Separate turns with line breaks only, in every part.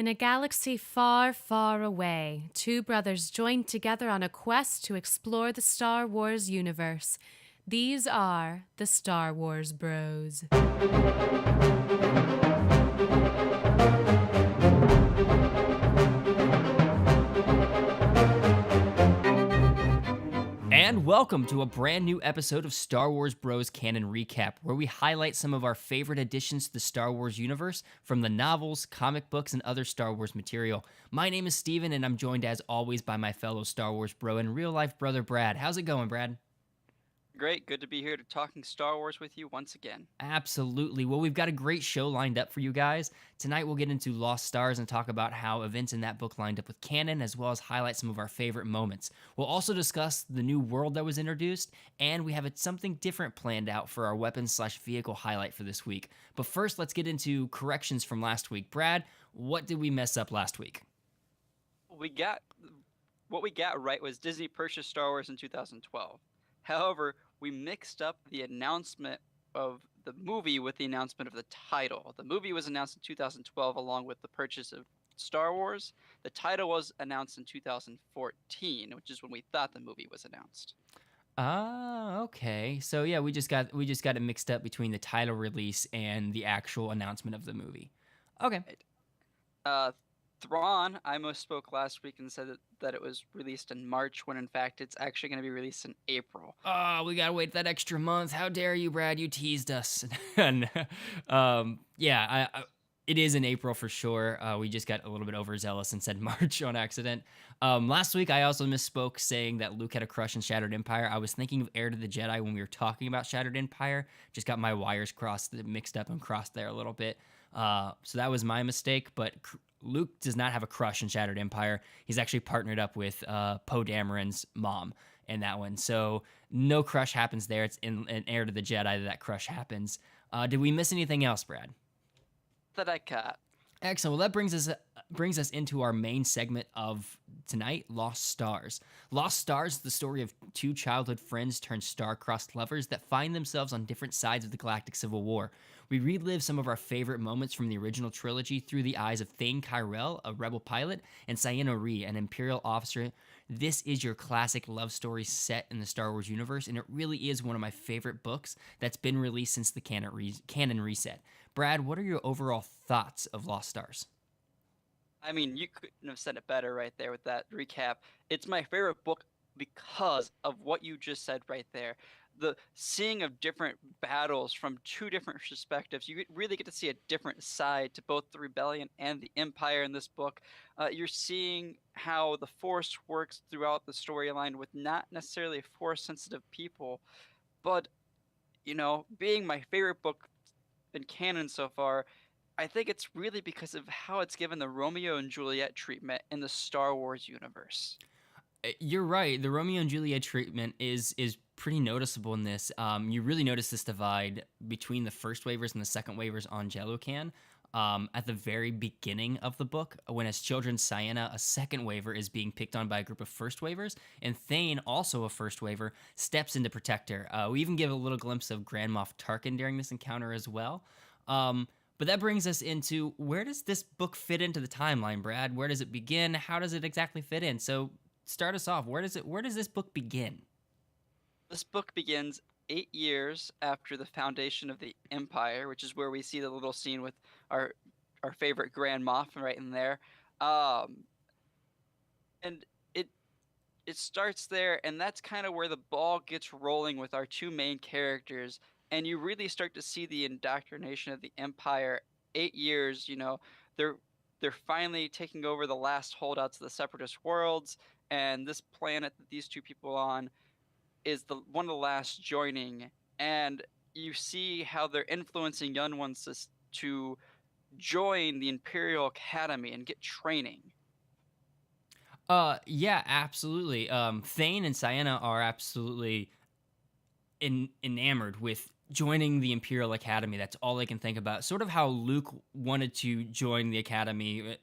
In a galaxy far, far away, two brothers joined together on a quest to explore the Star Wars universe. These are the Star Wars Bros.
And welcome to a brand new episode of Star Wars Bros Canon Recap, where we highlight some of our favorite additions to the Star Wars universe from the novels, comic books, and other Star Wars material. My name is Steven, and I'm joined as always by my fellow Star Wars bro and real-life brother Brad. How's it going, Brad?
Great, good to be here to talking Star Wars with you once again.
Absolutely. Well, we've got a great show lined up for you guys. Tonight we'll get into Lost Stars and talk about how events in that book lined up with canon, as well as highlight some of our favorite moments. We'll also discuss the new world that was introduced, and we have something different planned out for our weapons/vehicle highlight for this week. But first, let's get into corrections from last week. Brad, what did we mess up last week?
What we got right was Disney purchased Star Wars in 2012. However, we mixed up the announcement of the movie with the announcement of the title. The movie was announced in 2012 along with the purchase of Star Wars. The title was announced in 2014, which is when we thought the movie was announced.
Okay. So yeah, we just got it mixed up between the title release and the actual announcement of the movie. Okay.
Thrawn, I misspoke last week and said that it was released in March, when in fact it's actually going to be released in April.
Oh, we gotta wait that extra month. How dare you, Brad? You teased us. And, it is in April for sure. We just got a little bit overzealous and said March on accident. Last week, I also misspoke saying that Luke had a crush on Shattered Empire. I was thinking of Heir to the Jedi when we were talking about Shattered Empire. Just got my wires mixed up and crossed there a little bit. So that was my mistake, but Luke does not have a crush on Shattered Empire. He's actually partnered up with Poe Dameron's mom in that one. So no crush happens there. It's in Heir to the Jedi that crush happens. Did we miss anything else, Brad?
That I got.
Excellent. Well, that brings us into our main segment of tonight, Lost Stars. Lost Stars is the story of two childhood friends turned star-crossed lovers that find themselves on different sides of the galactic civil war. We relive some of our favorite moments from the original trilogy through the eyes of Thane Kyrell, a rebel pilot, and Ciena Ree, an Imperial officer. This is your classic love story set in the Star Wars universe, and it really is one of my favorite books that's been released since the canon reset. Brad, what are your overall thoughts of Lost Stars?
I mean, you couldn't have said it better right there with that recap. It's my favorite book because of what you just said right there. The seeing of different battles from two different perspectives. You really get to see a different side to both the rebellion and the empire in this book. You're seeing how the Force works throughout the storyline with not necessarily Force-sensitive people, but, being my favorite book in canon so far, I think it's really because of how it's given the Romeo and Juliet treatment in the Star Wars universe.
You're right. The Romeo and Juliet treatment is pretty noticeable in this. You really notice this divide between the first waivers and the second waivers on Jello-Can. At the very beginning of the book, when as children, Ciena, a second waiver, is being picked on by a group of first waivers, and Thane, also a first waiver, steps in to protect her. We even give a little glimpse of Grand Moff Tarkin during this encounter as well. But that brings us into, where does this book fit into the timeline, Brad? Where does it begin? How does it exactly fit in? So start us off. Where does this book begin?
This book begins 8 years after the foundation of the Empire, which is where we see the little scene with our favorite Grand Moff right in there. And it starts there, and that's kind of where the ball gets rolling with our two main characters, and you really start to see the indoctrination of the Empire. 8 years, they're finally taking over the last holdouts of the Separatist worlds, and this planet that these two people on is one of the last joining, and you see how they're influencing young ones to join the Imperial Academy and get training.
Yeah, absolutely. Thane and Ciena are absolutely enamored with joining the Imperial Academy. That's all they can think about. Sort of how Luke wanted to join the Academy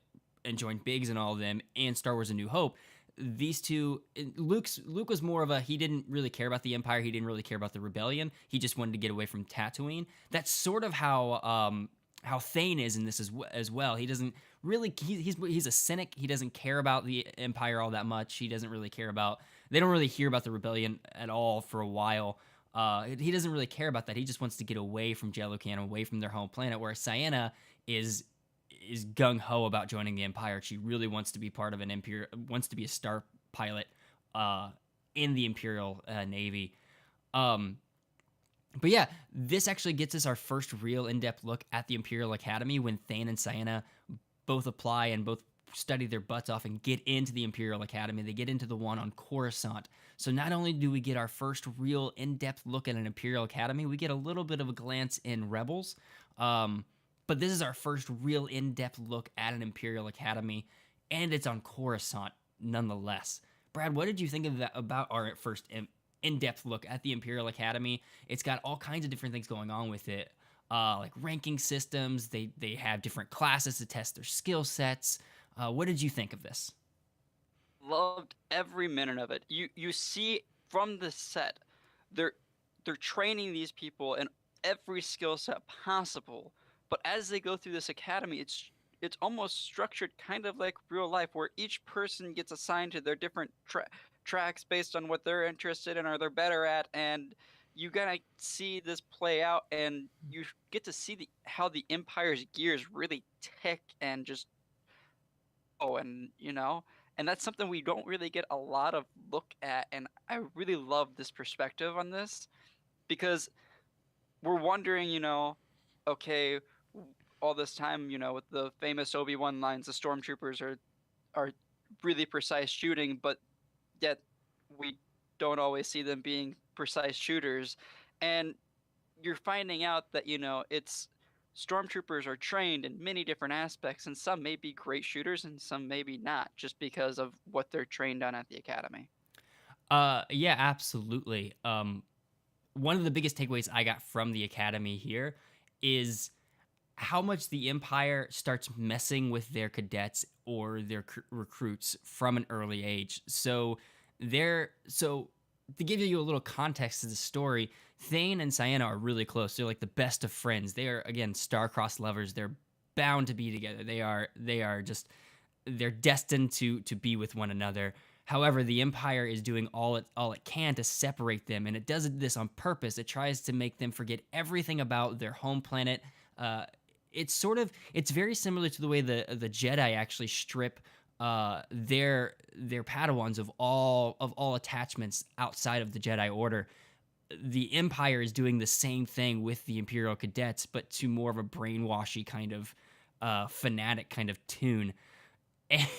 and join Biggs and all of them in Star Wars: A New Hope. These two, Luke was more of he didn't really care about the Empire. He didn't really care about the rebellion. He just wanted to get away from Tatooine. That's sort of how how Thane is in this as well. He doesn't really he's a cynic. He doesn't care about the Empire all that much. He doesn't really care about. They don't really hear about the rebellion at all for a while. He doesn't really care about that. He just wants to get away from Jellican, away from their home planet. Where Ciena is gung ho about joining the Empire. She really wants to be part of an Imperial, wants to be a star pilot in the Imperial Navy. But yeah, this actually gets us our first real in-depth look at the Imperial Academy when Thane and Ciena both apply and both study their butts off and get into the Imperial Academy. They get into the one on Coruscant. So not only do we get our first real in-depth look at an Imperial Academy, we get a little bit of a glance in Rebels. But this is our first real in-depth look at an Imperial Academy, and it's on Coruscant nonetheless. Brad, what did you think of that about our first in-depth look at the Imperial Academy? It's got all kinds of different things going on with it, like ranking systems. They have different classes to test their skill sets. What did you think of this?
Loved every minute of it. You see from the set, they're training these people in every skill set possible. But as they go through this academy, it's almost structured kind of like real life, where each person gets assigned to their different tracks based on what they're interested in or they're better at, and you gotta see this play out, and you get to see how the Empire's gears really tick and just and and that's something we don't really get a lot of look at, and I really love this perspective on this because we're wondering, okay, all this time, with the famous Obi-Wan lines, the stormtroopers are really precise shooting, but yet we don't always see them being precise shooters. And you're finding out that, it's stormtroopers are trained in many different aspects, and some may be great shooters and some maybe not, just because of what they're trained on at the academy.
Yeah, absolutely. One of the biggest takeaways I got from the academy here is how much the Empire starts messing with their cadets or their recruits from an early age. So to give you a little context to the story, Thane and Ciena are really close. They're like the best of friends. They are, again, star-crossed lovers. They're bound to be together. They're destined to be with one another. However, the Empire is doing all it can to separate them, and it does this on purpose. It tries to make them forget everything about their home planet. It's very similar to the way the Jedi actually strip their Padawans of all attachments outside of the Jedi Order. The Empire is doing the same thing with the Imperial cadets, but to more of a brainwashy kind of fanatic kind of tune.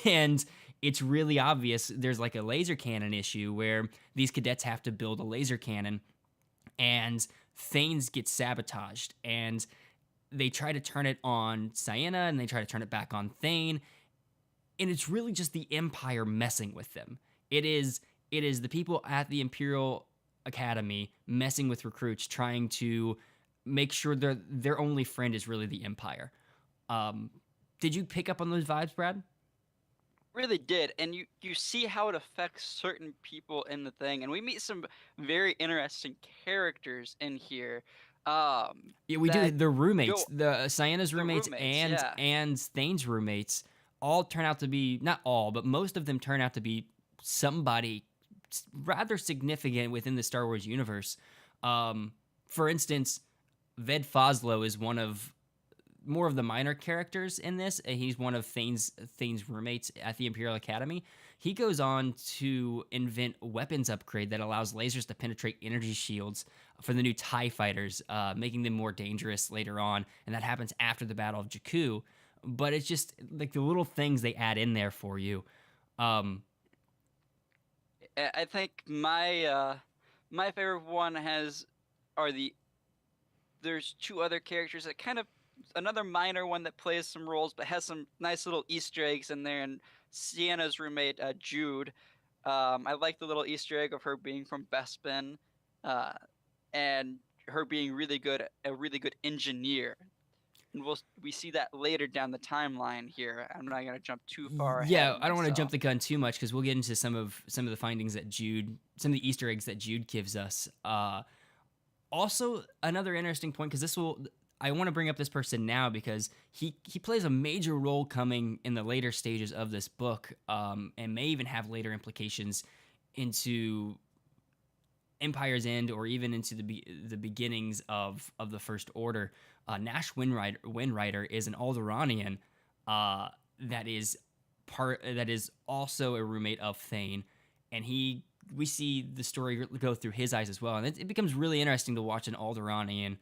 And it's really obvious. There's like a laser cannon issue where these cadets have to build a laser cannon, and Thane's gets sabotaged, and they try to turn it on Ciena, and they try to turn it back on Thane, and it's really just the Empire messing with them. It is the people at the Imperial Academy messing with recruits, trying to make sure their only friend is really the Empire. Did you pick up on those vibes, Brad?
Really did, and you see how it affects certain people in the thing, and we meet some very interesting characters in here.
Yeah, we do. The roommates, the Ciena's roommates,
yeah.
and Thane's roommates, all turn out to be, not all, but most of them turn out to be somebody rather significant within the Star Wars universe. For instance, Ved Foslo is one of more of the minor characters in this. He's one of Thane's roommates at the Imperial Academy. He goes on to invent a weapons upgrade that allows lasers to penetrate energy shields for the new TIE fighters, making them more dangerous later on, and that happens after the Battle of Jakku. But it's just like the little things they add in there for you.
I think my favorite one there's two other characters that kind of, another minor one that plays some roles but has some nice little Easter eggs in there, and Sienna's roommate, Jude. I like the little Easter egg of her being from Bespin, and her being a really good engineer. And we see that later down the timeline here. I'm not gonna jump too far ahead.
Yeah, I don't want to jump the gun too much because we'll get into some of the findings that some of the Easter eggs that Jude gives us. Also, another interesting point, because I want to bring up this person now because he plays a major role coming in the later stages of this book, and may even have later implications into Empire's End or even into the beginnings of the First Order. Nash Windrider is an Alderaanian that is also a roommate of Thane, and we see the story go through his eyes as well, and it becomes really interesting to watch an Alderaanian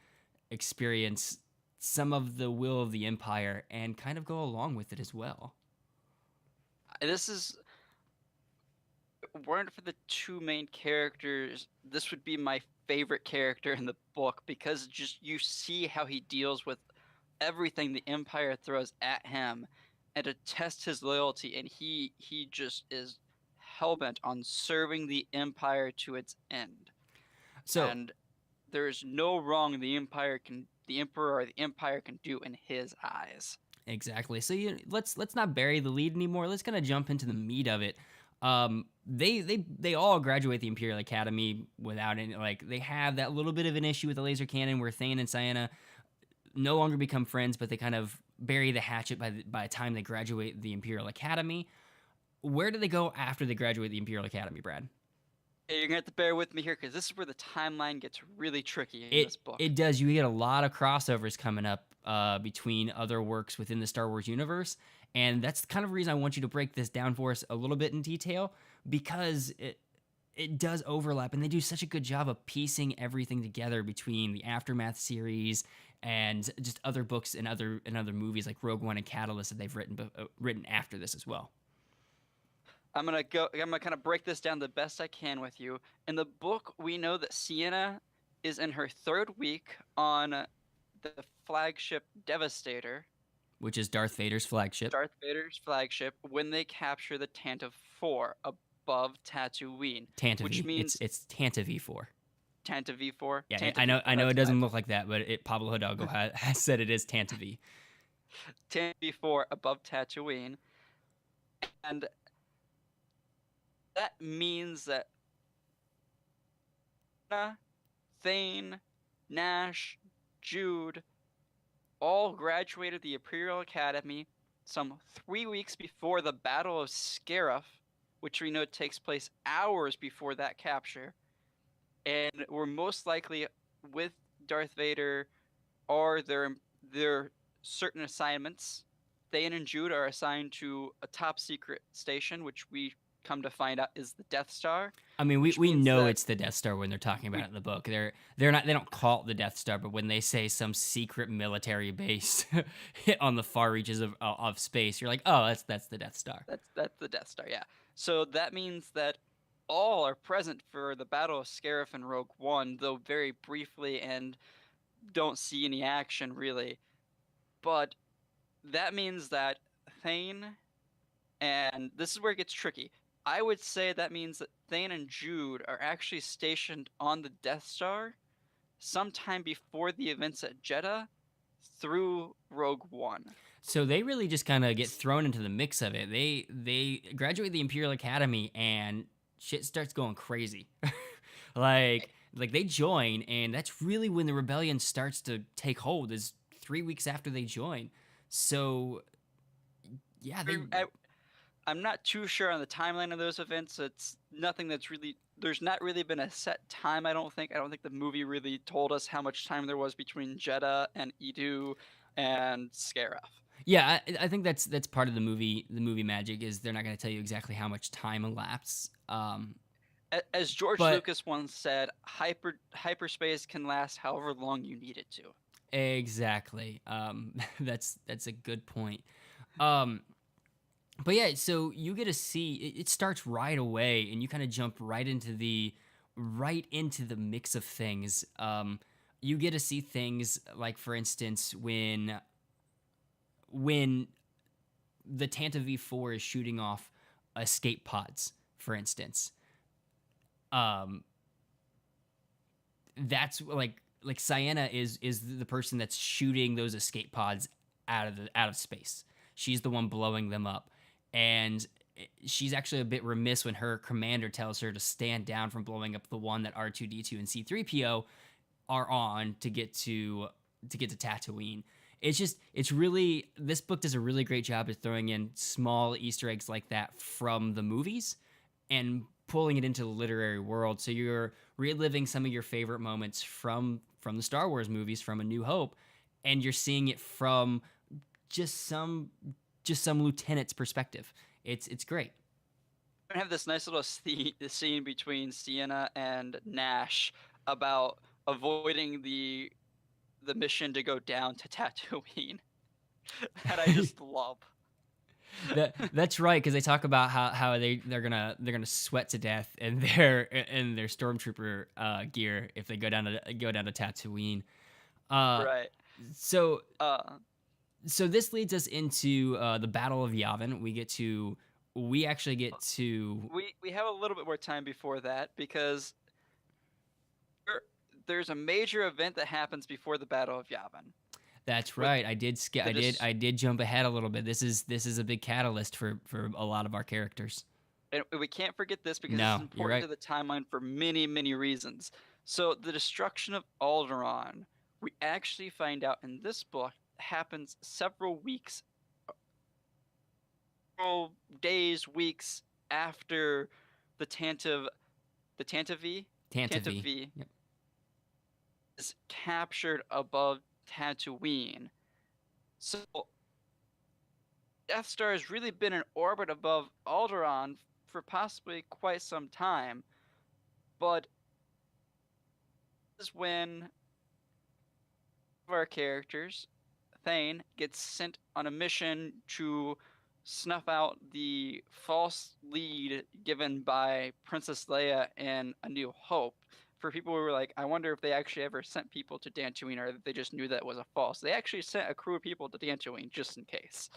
experience some of the will of the Empire and kind of go along with it as well.
This is weren't for the two main characters, this would be my favorite character in the book because just you see how he deals with everything the Empire throws at him and to test his loyalty, and he just is hellbent on serving the Empire to its end.
So
And there is no wrong the Emperor or the Empire can do in his eyes.
exactly. So let's not bury the lead anymore. Let's kind of jump into the meat of it. They all graduate the Imperial Academy without any, like, they have that little bit of an issue with the laser cannon where Thane and Ciena no longer become friends, but they kind of bury the hatchet by the time they graduate the Imperial Academy. Where do they go after they graduate the Imperial Academy, Brad?
Hey, you're gonna have to bear with me here because this is where the timeline gets really tricky in this book.
It does. You get a lot of crossovers coming up between other works within the Star Wars universe, and that's kind of the reason I want you to break this down for us a little bit in detail, because it does overlap, and they do such a good job of piecing everything together between the Aftermath series and just other books and other movies like Rogue One and Catalyst that they've written after this as well.
I'm gonna kind of break this down the best I can with you. In the book, we know that Ciena is in her third week on the flagship Devastator,
Which is Darth Vader's flagship.
when they capture the Tantive 4 above Tatooine.
Tantive.
Which means
it's Tantive 4.
Tantive 4.
Yeah,
Tantive
I know.
4,
I know it
that's
doesn't
right.
look like that, but Pablo Hidalgo has said it is Tantive.
Tantive 4 above Tatooine, and that means that Thane, Nash, Jude all graduated the Imperial Academy some 3 weeks before the Battle of Scarif, which we know takes place hours before that capture, and were most likely with Darth Vader or their certain assignments. Thane and Jude are assigned to a top secret station, which we come to find out is the Death Star.
I mean, we
means
know
that-
it's the Death Star when they're talking about it in the book. They don't call it the Death Star, but when they say some secret military base on the far reaches of space, you're like, oh, that's the Death Star.
That's the Death Star, yeah. So that means that all are present for the Battle of Scarif and Rogue One, though very briefly, and don't see any action really. But that means that Thane, and this is where it gets tricky. I would say that means that Thane and Jude are actually stationed on the Death Star sometime before the events at Jeddah through Rogue One.
So they really just kind of get thrown into the mix of it. They graduate the Imperial Academy and shit starts going crazy. like they join, and that's really when the rebellion starts to take hold, is 3 weeks after they join. So yeah,
I'm not too sure on the timeline of those events. It's nothing that's really, there's not really been a set time, I don't think. I don't think the movie really told us how much time there was between Jeddah and Edu and Scarif.
Yeah, I think that's part of the movie magic, is they're not going to tell you exactly how much time elapsed.
As George Lucas once said, hyperspace can last however long you need it to.
Exactly. That's a good point. But yeah, so you get to see it starts right away, and you kind of jump right into the mix of things. You get to see things like, for instance, when the Tantive V4 is shooting off escape pods, for instance. That's like Ciena is the person that's shooting those escape pods out of space. She's the one blowing them up. And she's actually a bit remiss when her commander tells her to stand down from blowing up the one that R2-D2 and C-3PO are on to get to to Tatooine. It's really, this book does a really great job of throwing in small Easter eggs like that from the movies and pulling it into the literary world. So you're reliving some of your favorite moments from the Star Wars movies, from A New Hope, and you're seeing it from just some lieutenant's perspective. It's great.
I have this nice little scene between Sienna and Nash about avoiding the mission to go down to Tatooine that I just love.
That's right, because they talk about how they're gonna sweat to death in their stormtrooper gear if they go down to Tatooine.
Right.
So so this leads us into the Battle of Yavin. We actually get to
we have a little bit more time before that because there's a major event that happens before the Battle of Yavin.
That's right. I did jump ahead a little bit. This is a big catalyst for a lot of our characters.
And we can't forget this because
No,
it's important to the timeline for many, many reasons. So the destruction of Alderaan, we actually find out in this book, happens several weeks, several days, weeks after the Tantive
Yep.
is captured above Tatooine. So Death Star has really been in orbit above Alderaan for possibly quite some time, but this is when our characters, Thane, gets sent on a mission to snuff out the false lead given by Princess Leia in A New Hope. For people who were like, I wonder if they actually ever sent people to Dantooine or if they just knew that it was a false. They actually sent a crew of people to Dantooine just in case.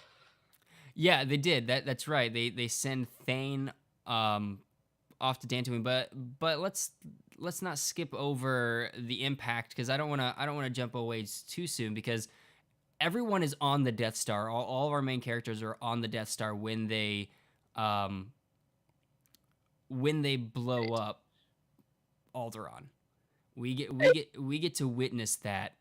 Yeah, they did. That's right. They send Thane off to Dantooine, but let's not skip over the impact, because I don't want to jump away too soon, because everyone is on the Death Star. All of our main characters are on the Death Star when they blow up Alderaan. We get to witness that.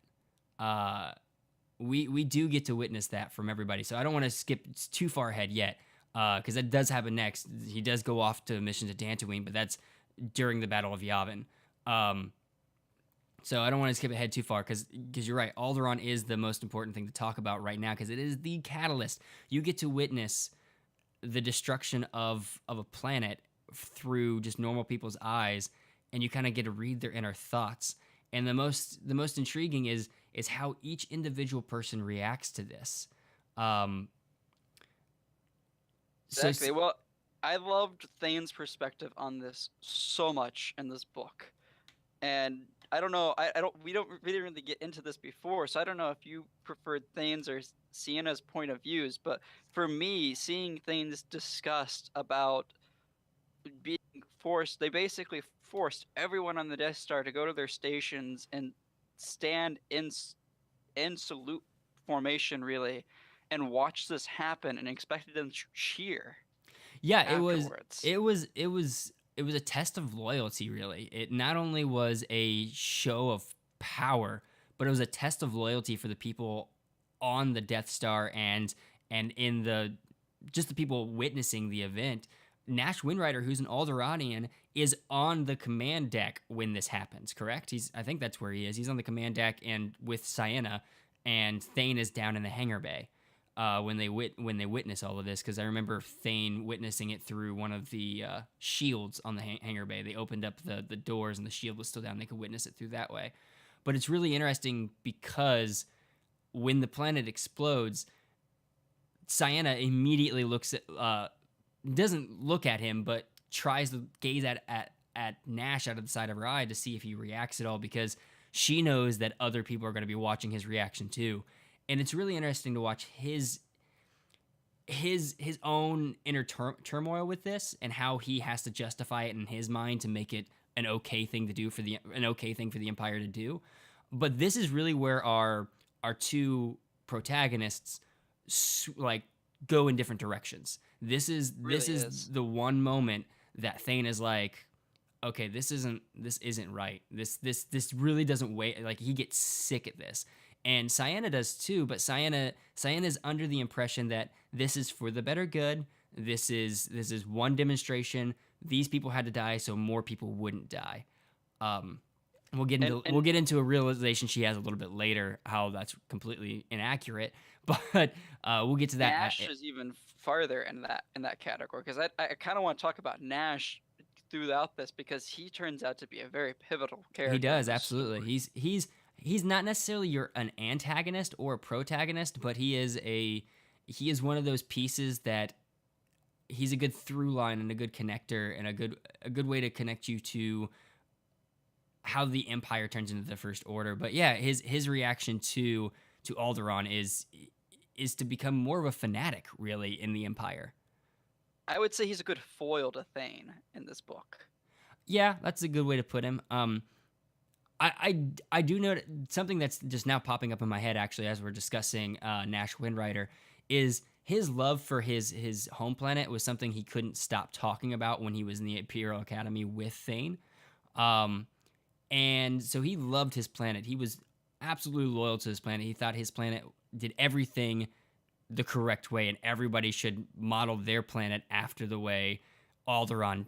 We do get to witness that from everybody. So I don't want to skip too far ahead yet, because that does happen next. He does go off to a mission to Dantooine, but that's during the Battle of Yavin. So I don't want to skip ahead too far, because you're right. Alderaan is the most important thing to talk about right now, because it is the catalyst. You get to witness the destruction of a planet through just normal people's eyes, and you kind of get to read their inner thoughts. And the most intriguing is how each individual person reacts to this.
Exactly. Well, I loved Thane's perspective on this so much in this book, and I don't know. We don't really get into this before, so I don't know if you preferred Thane's or Sienna's point of views. But for me, seeing Thane's disgust about being forced, they basically forced everyone on the Death Star to go to their stations and stand in salute formation, really, and watch this happen, and expected them to cheer.
Yeah,
afterwards.
it was a test of loyalty, really. It not only was a show of power, but it was a test of loyalty for the people on the Death Star and in the people witnessing the event. Nash Windrider, who's an Alderaanian, is on the command deck when this happens, correct? I think that's where he is. He's on the command deck and with Sienna, and Thane is down in the hangar bay when they witness all of this, because I remember Thane witnessing it through one of the shields on the hangar bay. They opened up the doors and the shield was still down. They could witness it through that way. But it's really interesting because when the planet explodes, Sienna immediately doesn't look at him, but tries to gaze at Nash out of the side of her eye to see if he reacts at all, because she knows that other people are going to be watching his reaction too. And it's really interesting to watch his own inner turmoil with this, and how he has to justify it in his mind to make it an okay thing to do an okay thing for the Empire to do. But this is really where our two protagonists go in different directions. This is the one moment that Thane is like, okay, this isn't right. This really doesn't wait. Like, he gets sick at this, and Cyanna does too. But Cyanna's under the impression that this is for the better good. This is one demonstration. These people had to die so more people wouldn't die. Um, we'll get into a realization she has a little bit later how that's completely inaccurate, but we'll get to that.
Nash is even farther in that category, because I kind of want to talk about Nash throughout this, because he turns out to be a very pivotal character.
He does, absolutely. He's not necessarily an antagonist or a protagonist, but he is one of those pieces that he's a good through line and a good connector and a good way to connect you to how the Empire turns into the First Order. But yeah, his reaction to Alderaan is to become more of a fanatic, really, in the Empire.
I would say he's a good foil to Thane in this book.
Yeah, that's a good way to put him. I do know something that's just now popping up in my head, actually, as we're discussing Nash Windrider, is his love for his home planet was something he couldn't stop talking about when he was in the Imperial Academy with Thane. And so he loved his planet. He was absolutely loyal to his planet. He thought his planet did everything the correct way, and everybody should model their planet after the way Alderaan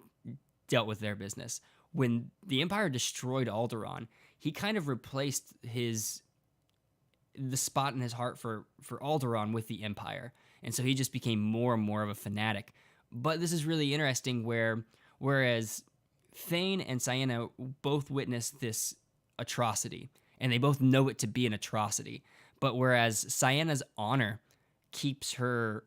dealt with their business. When the Empire destroyed Alderaan, he kind of replaced the spot in his heart for Alderaan with the Empire. And so he just became more and more of a fanatic. But this is really interesting whereas Thane and Cyanna both witnessed this atrocity, and they both know it to be an atrocity. But whereas Cyanna's honor keeps her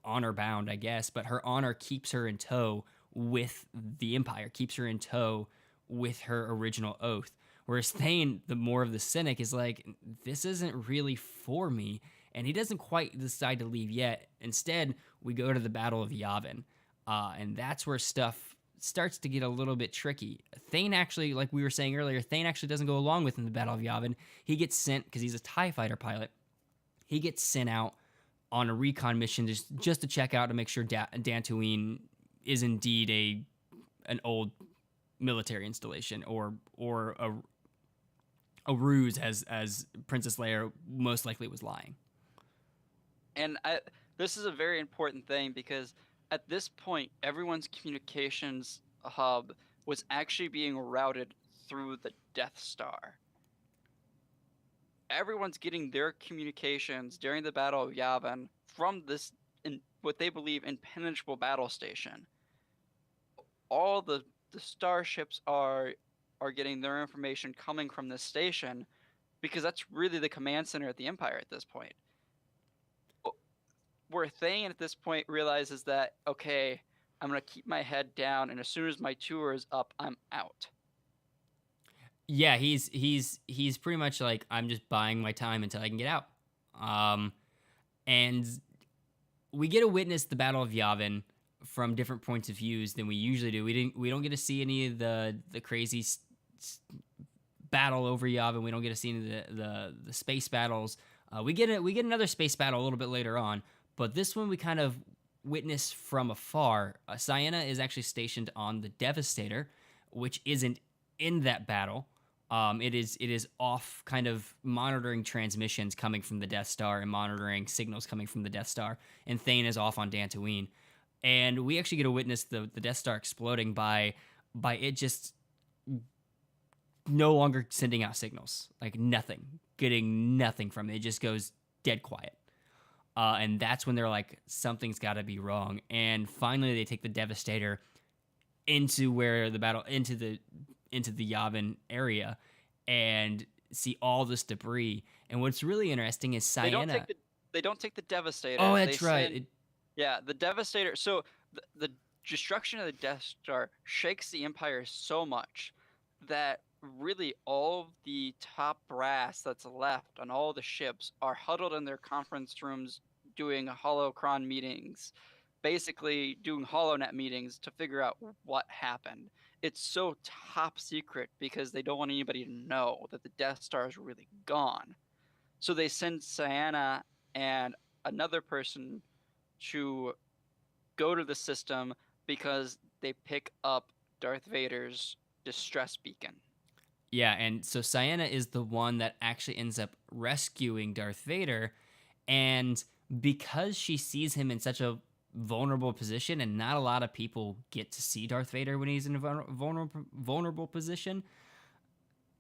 honor bound, I guess, but her honor keeps her in tow with the Empire, keeps her in tow with her original oath. Whereas Thane, the more of the cynic, is like, this isn't really for me, and he doesn't quite decide to leave yet. Instead, we go to the Battle of Yavin, and that's where stuff starts to get a little bit tricky. Thane actually, like we were saying earlier, Thane actually doesn't go along with in the Battle of Yavin. He gets sent, because he's a TIE fighter pilot, he gets sent out on a recon mission just to check out to make sure Dantooine is indeed an old military installation or a ruse, as Princess Leia most likely was lying.
And this is a very important thing, because at this point, everyone's communications hub was actually being routed through the Death Star. Everyone's getting their communications during the Battle of Yavin from this, what they believe, impenetrable battle station. All the starships are getting their information coming from this station, because that's really the command center at the Empire at this point. Where Thane at this point realizes that, okay, I'm going to keep my head down, and as soon as my tour is up, I'm out.
Yeah, he's pretty much like, I'm just buying my time until I can get out. And we get to witness the Battle of Yavin from different points of views than we usually do. We don't get to see any of the crazy battle over Yavin. We don't get to see any of the space battles. We get another space battle a little bit later on, but this one we kind of witness from afar. Cyanna is actually stationed on the Devastator, which isn't in that battle. It is off, kind of monitoring transmissions coming from the Death Star and monitoring signals coming from the Death Star, and Thane is off on Dantooine. And we actually get to witness the Death Star exploding by it just no longer sending out signals, like nothing, getting nothing from it. It just goes dead quiet. And that's when they're like, something's got to be wrong. And finally, they take the Devastator into where the battle, into the Yavin area, and see all this debris. And what's really interesting is Cyanna.
They don't take the Devastator.
Oh, that's right.
Yeah, the Devastator. So the destruction of the Death Star shakes the Empire so much that really all of the top brass that's left on all the ships are huddled in their conference rooms doing holocron meetings, basically doing HoloNet meetings to figure out what happened. It's so top secret because they don't want anybody to know that the Death Star is really gone. So they send Cyanna and another person to go to the system because they pick up Darth Vader's distress beacon.
Yeah, and so Cyanna is the one that actually ends up rescuing Darth Vader, and because she sees him in such a vulnerable position, and not a lot of people get to see Darth Vader when he's in a vulnerable position,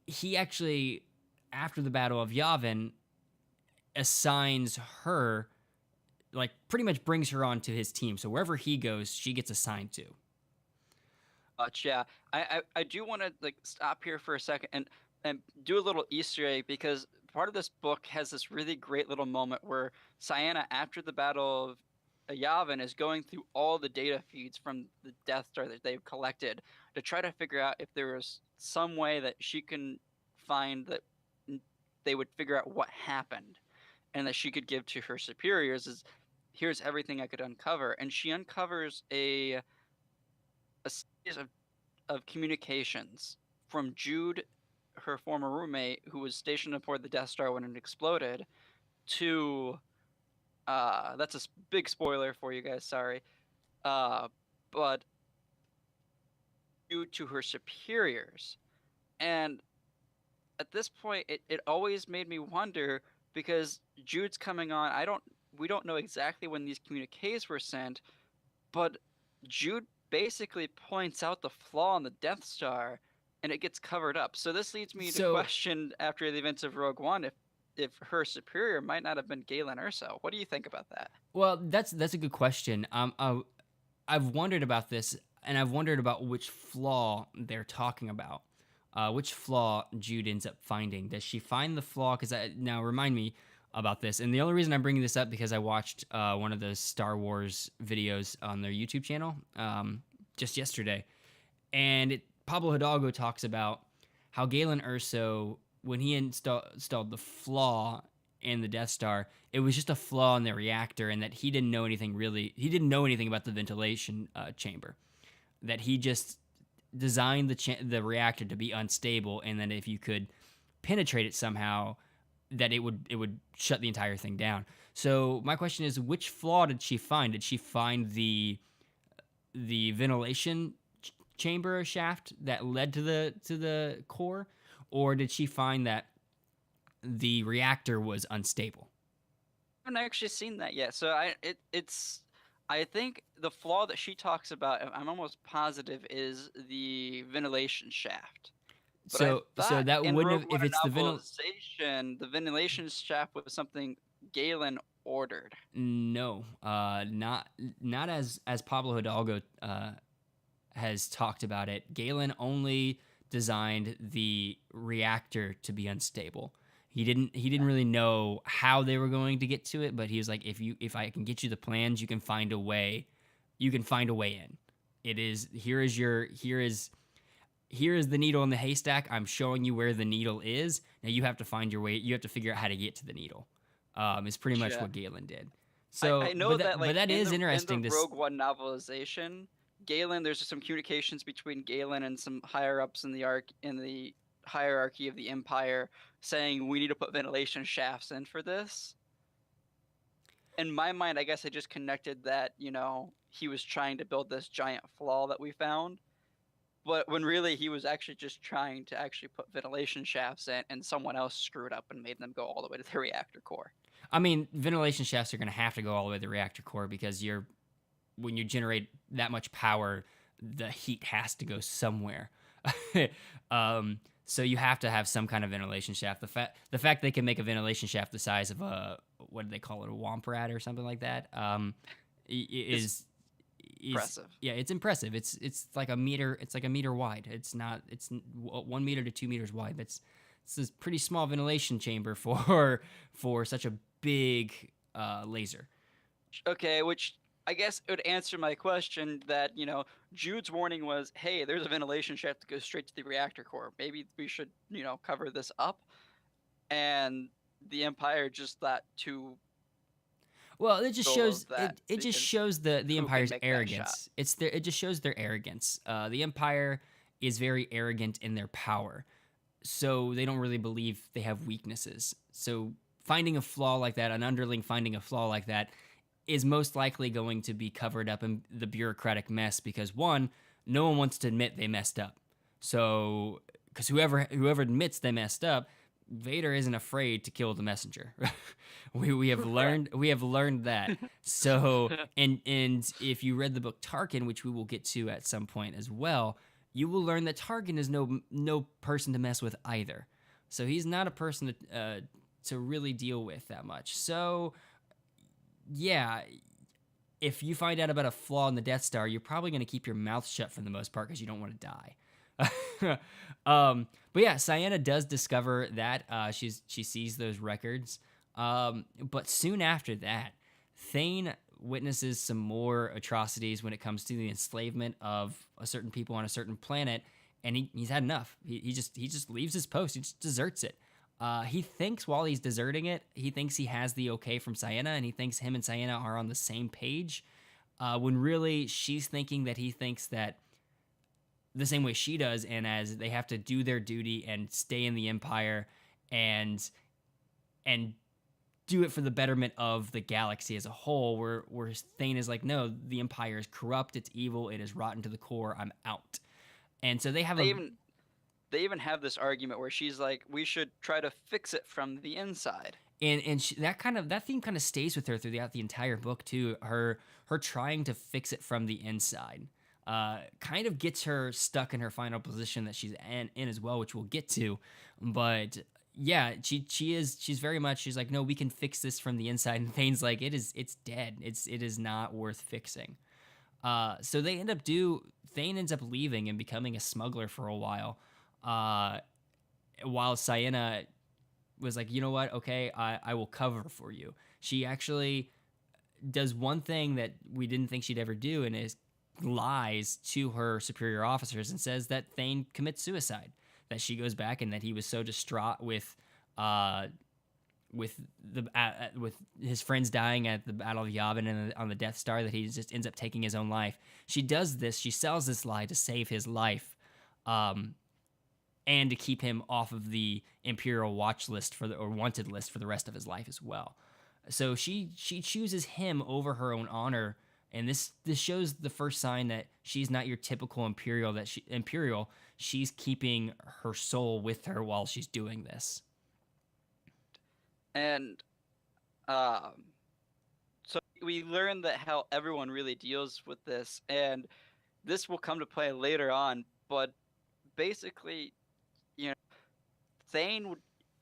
he actually, after the Battle of Yavin, assigns her, like pretty much brings her onto his team. So wherever he goes, she gets assigned to.
Yeah, I do want to like stop here for a second and do a little Easter egg, because part of this book has this really great little moment where Ciena, after the Battle of Yavin, is going through all the data feeds from the Death Star that they've collected to try to figure out if there was some way that she can find that they would figure out what happened, and that she could give to her superiors is, here's everything I could uncover. And she uncovers a series of communications from Jude, her former roommate, who was stationed aboard the Death Star when it exploded, to that's a big spoiler for you guys, sorry, but due to her superiors. And at this point, it always made me wonder, because Jude's coming on. We don't know exactly when these communiques were sent, but Jude basically points out the flaw in the Death Star, and it gets covered up. So this leads me to question, after the events of Rogue One, if her superior might not have been Galen Erso. What do you think about that?
Well, that's a good question. I've wondered about this, and I've wondered about which flaw they're talking about. Which flaw Jude ends up finding. Does she find the flaw? Because now remind me about this. And the only reason I'm bringing this up because I watched one of the Star Wars videos on their YouTube channel just yesterday, and Pablo Hidalgo talks about how Galen Erso, when he installed the flaw in the Death Star, it was just a flaw in the reactor, and that he didn't know anything about the ventilation chamber. That he just designed the reactor to be unstable, and then if you could penetrate it somehow, that it would shut the entire thing down. So my question is, which flaw did she find? Did she find the ventilation chamber shaft that led to the core, or did she find that the reactor was unstable?
I haven't actually seen that yet. So I think the flaw that she talks about, I'm almost positive, is the ventilation shaft. But
so that wouldn't have, if it's
the ventilation shaft was something Galen ordered.
No, not as Pablo Hidalgo has talked about it. Galen only designed the reactor to be unstable. He didn't really know how they were going to get to it, but he was like, if I can get you the plans, you can find a way. You can find a way in. Here is the needle in the haystack. I'm showing you where the needle is. Now you have to find your way. You have to figure out how to get to the needle. Is pretty much what Galen did. So
I know that, like,
but that is interesting.
In the Rogue One novelization, Galen, there's some communications between Galen and some higher ups in the hierarchy of the Empire, saying we need to put ventilation shafts in for this. In my mind, I guess I just connected that, he was trying to build this giant flaw that we found, but when really he was actually just trying to actually put ventilation shafts in, and someone else screwed up and made them go all the way to the reactor core.
I mean, ventilation shafts are going to have to go all the way to the reactor core, because when you generate that much power, the heat has to go somewhere. So you have to have some kind of ventilation shaft. The fact they can make a ventilation shaft the size of what do they call it, a womp rat or something like that, is
impressive.
Yeah, it's impressive. It's like a meter. It's like a meter wide. It's 1 meter to 2 meters wide. It's a pretty small ventilation chamber for such a big laser.
Okay, which I guess it would answer my question that, Jude's warning was, hey, there's a ventilation shaft that goes straight to the reactor core. Maybe we should, cover this up. And the Empire just thought to...
Well, it just shows it just shows the Empire's arrogance. It just shows their arrogance. The Empire is very arrogant in their power, so they don't really believe they have weaknesses. So finding a flaw like that, an underling finding a flaw like that, is most likely going to be covered up in the bureaucratic mess, because one, no one wants to admit they messed up. So, because whoever admits they messed up Vader isn't afraid to kill the messenger. we have learned that. So and if you read the book Tarkin, which we will get to at some point as well, you will learn that Tarkin is no person to mess with either. So he's not a person to really deal with that much. So yeah, if you find out about a flaw in the Death Star, you're probably going to keep your mouth shut for the most part because you don't want to die. But yeah, Ciena does discover that she sees those records. But soon after that, Thane witnesses some more atrocities when it comes to the enslavement of a certain people on a certain planet, and he's had enough. He just leaves his post. He just deserts it. He thinks while he's deserting it, he thinks he has the okay from Ciena, and he thinks him and Ciena are on the same page. When really she's thinking that he thinks that the same way she does, and as they have to do their duty and stay in the Empire and do it for the betterment of the galaxy as a whole, where Thane is like, no, the Empire is corrupt, it's evil, it is rotten to the core, I'm out. And so they have
they even have this argument where she's like, we should try to fix it from the inside.
And that theme kind of stays with her throughout the entire book too. Her trying to fix it from the inside kind of gets her stuck in her final position that she's in as well, which we'll get to. But yeah, she's very much, she's like, no, we can fix this from the inside. And Thane's like, it's dead. It is not worth fixing. So Thane ends up leaving and becoming a smuggler for a while. While Ciena was like, you know what? Okay, I will cover for you. She actually does one thing that we didn't think she'd ever do, and is lies to her superior officers and says that Thane commits suicide. That she goes back and that he was so distraught with his friends dying at the Battle of Yavin and on the Death Star that he just ends up taking his own life. She does this. She sells this lie to save his life. And to keep him off of the Imperial watch list or wanted list for the rest of his life as well. So she chooses him over her own honor, and this shows the first sign that she's not your typical Imperial. She's keeping her soul with her while she's doing this.
And so we learn that how everyone really deals with this, and this will come to play later on. But basically, Thane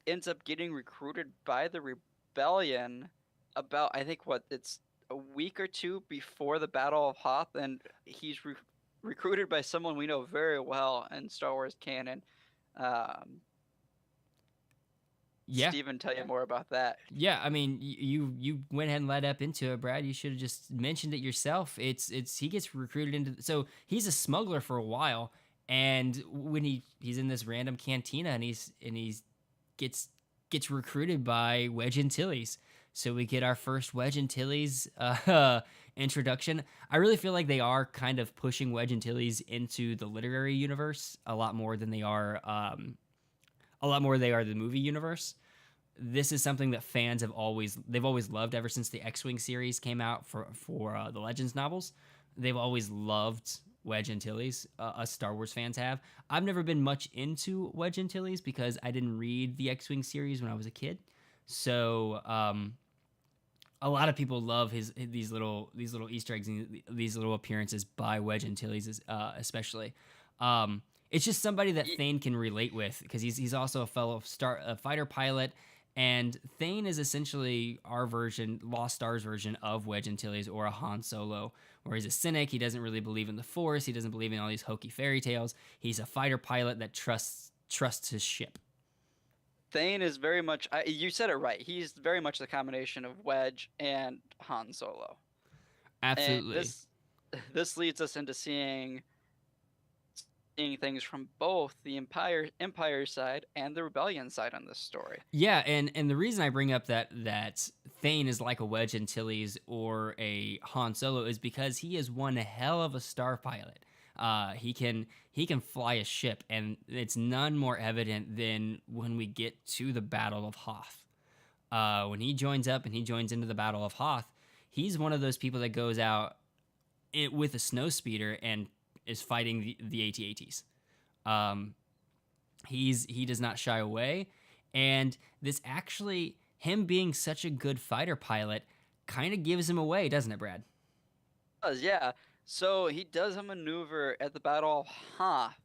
ends up getting recruited by the rebellion about, I think, it's a week or two before the Battle of Hoth, and he's recruited by someone we know very well in Star Wars canon.
Yeah.
Steven, tell you more about that.
Yeah, I mean, you went ahead and led up into it, Brad. You should have just mentioned it yourself. He gets recruited into, so he's a smuggler for a while. And when he's in this random cantina and he gets recruited by Wedge Antilles. So we get our first Wedge Antilles introduction. I really feel like they are kind of pushing Wedge Antilles into the literary universe a lot more than they are the movie universe. This is something that fans have always loved ever since the X-Wing series came out for the Legends novels. They've always loved Wedge Antilles, us Star Wars fans have. I've never been much into Wedge Antilles because I didn't read the X-Wing series when I was a kid. So a lot of people love these little Easter eggs and these little appearances by Wedge Antilles, especially. It's just somebody that Thane can relate with because he's also a fellow fighter pilot. And Thane is essentially our version, Lost Stars version of Wedge Antilles or a Han Solo, where he's a cynic. He doesn't really believe in the Force. He doesn't believe in all these hokey fairy tales. He's a fighter pilot that trusts his ship.
Thane is very much, you said it right. He's very much the combination of Wedge and Han Solo.
Absolutely.
And this leads us into seeing things from both the Empire side and the Rebellion side on this story.
Yeah, and the reason I bring up that Thane is like a Wedge Antilles or a Han Solo is because he is one hell of a star pilot. He can fly a ship, and it's none more evident than when we get to the Battle of Hoth. When he joins up and he joins into the Battle of Hoth, he's one of those people that goes out with a snowspeeder and is fighting the AT-ATs. He does not shy away, And this actually, him being such a good fighter pilot, kind of gives him away, doesn't it, Brad?
Does, yeah. So he does a maneuver at the Battle of Hoth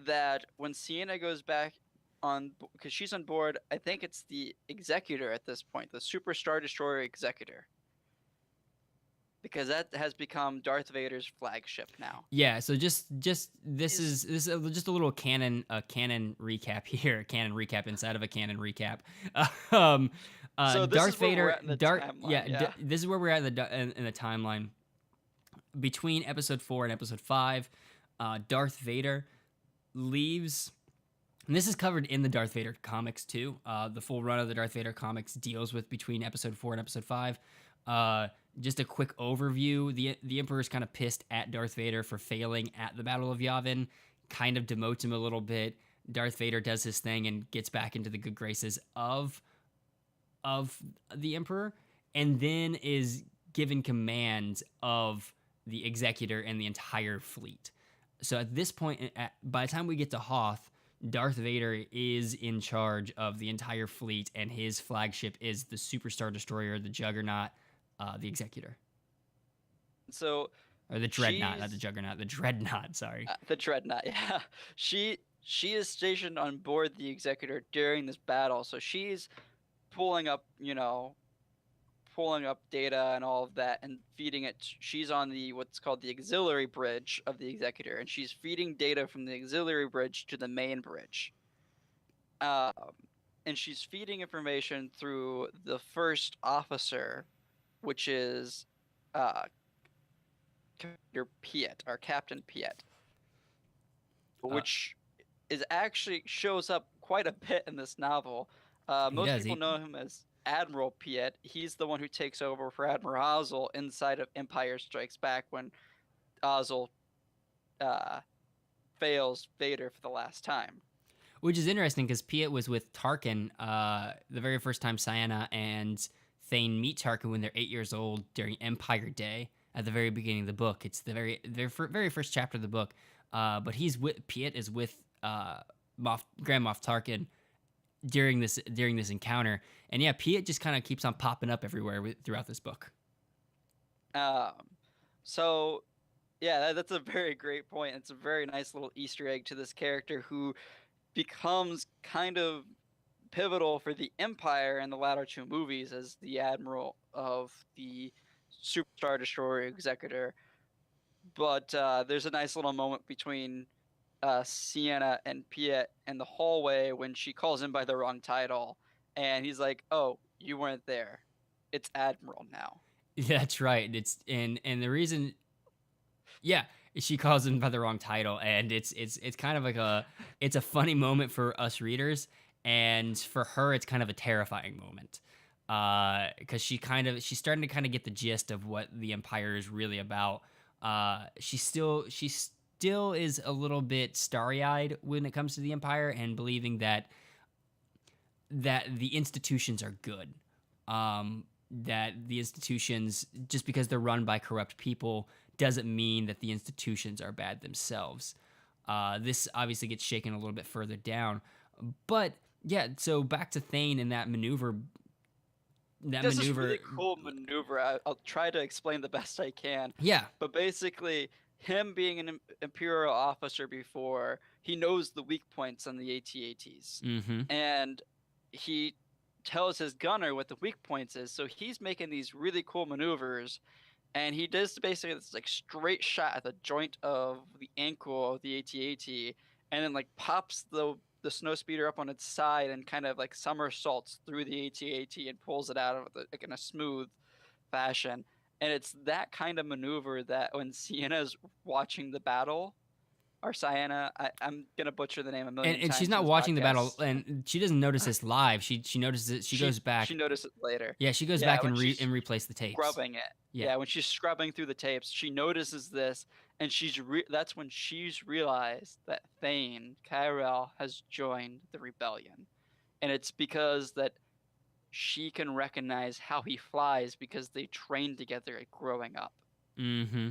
that when Sienna goes back on, because she's on board, I think it's the Executor at this point, the Super Star Destroyer Executor, because that has become Darth Vader's flagship now.
Yeah, so just this is just a little canon recap here, a canon recap inside of a canon recap. um,
So this
Darth
is where we're
Vader,
at in the
Darth,
timeline.
yeah,
Yeah.
this is where we're at in the timeline between Episode 4 and Episode 5. Darth Vader leaves. And this is covered in the Darth Vader comics too. The full run of the Darth Vader comics deals with between Episode 4 and Episode 5. Just a quick overview. The Emperor's kind of pissed at Darth Vader for failing at the Battle of Yavin, kind of demotes him a little bit. Darth Vader does his thing and gets back into the good graces of the Emperor, and then is given command of the Executor and the entire fleet. So at this point, by the time we get to Hoth, Darth Vader is in charge of the entire fleet, and his flagship is the Superstar Destroyer, the Juggernaut, the Executor.
So
Or the Dreadnought, not the Juggernaut, the Dreadnought, sorry.
the Dreadnought, yeah. She is stationed on board the Executor during this battle, so she's pulling up data and all of that and feeding it. She's on the what's called the auxiliary bridge of the Executor, and she's feeding data from the auxiliary bridge to the main bridge. And she's feeding information through the first officer, which is Commander Piet, or Captain Piet, which is actually shows up quite a bit in this novel. Most people know him as Admiral Piet. He's the one who takes over for Admiral Ozzel inside of Empire Strikes Back when Ozzel fails Vader for the last time.
Which is interesting because Piet was with Tarkin the very first time Ciena and Thane meet Tarkin when they're 8 years old during Empire Day at the very beginning of the book. It's the very first chapter of the book. But Piet is with Grand Moff Tarkin during this encounter, and yeah, Piet just kind of keeps on popping up everywhere throughout this book.
So yeah, that's a very great point. It's a very nice little Easter egg to this character who becomes kind of pivotal for the Empire in the latter two movies as the Admiral of the Superstar Destroyer Executor. But there's a nice little moment between Sienna and Piet in the hallway when she calls him by the wrong title, and he's like, "Oh, you weren't there. It's Admiral now."
Yeah, that's right. It's and the reason, yeah, she calls him by the wrong title, and it's kind of like it's a funny moment for us readers, and for her, it's kind of a terrifying moment, because she's starting to kind of get the gist of what the Empire is really about. She still is a little bit starry-eyed when it comes to the Empire and believing that the institutions are good. That the institutions, just because they're run by corrupt people, doesn't mean that the institutions are bad themselves. This obviously gets shaken a little bit further down. But yeah, so back to Thane and that maneuver.
This is a really cool maneuver. I'll try to explain the best I can.
Yeah.
But basically, him being an Imperial officer before, he knows the weak points on the AT-ATs.
Mm-hmm.
And he tells his gunner what the weak points is. So he's making these really cool maneuvers. And he does basically this like straight shot at the joint of the ankle of the AT-AT, and then like pops the snowspeeder up on its side and kind of like somersaults through the AT-AT and pulls it out of like in a smooth fashion. And it's that kind of maneuver that when Sienna's watching the battle, or Ciena, I'm gonna butcher the name a million times.
And she's not watching the battle, and she doesn't notice this live. She notices it. She goes back.
She notices it later.
Yeah, she goes back and replays the tapes.
Scrubbing it. Yeah, when she's scrubbing through the tapes, she notices this, and that's when she's realized that Thane Kyrell has joined the rebellion, and it's because that she can recognize how he flies because they trained together growing up.
Mm-hmm.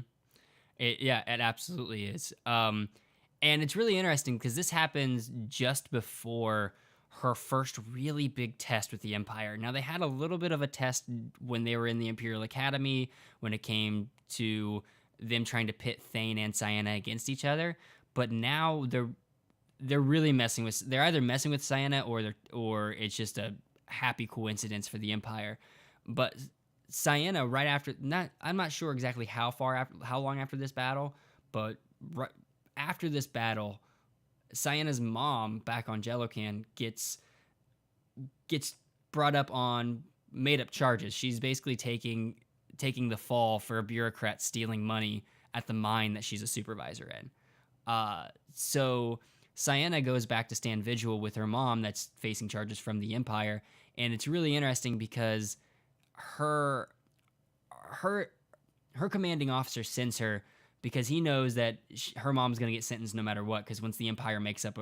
It absolutely is. And it's really interesting because this happens just before her first really big test with the Empire. Now, they had a little bit of a test when they were in the Imperial Academy when it came to them trying to pit Thane and Ciena against each other, but now they're really messing with. They're either messing with Ciena or it's just a happy coincidence for the Empire. But Ciena, right after, I'm not sure exactly how long after this battle, but right after this battle, Ciena's mom back on Jellocan gets brought up on made up charges. She's basically taking the fall for a bureaucrat stealing money at the mine that she's a supervisor in. So Ciena goes back to stand vigil with her mom that's facing charges from the Empire, and it's really interesting because her commanding officer sends her because he knows that her mom's going to get sentenced no matter what, because once the Empire makes up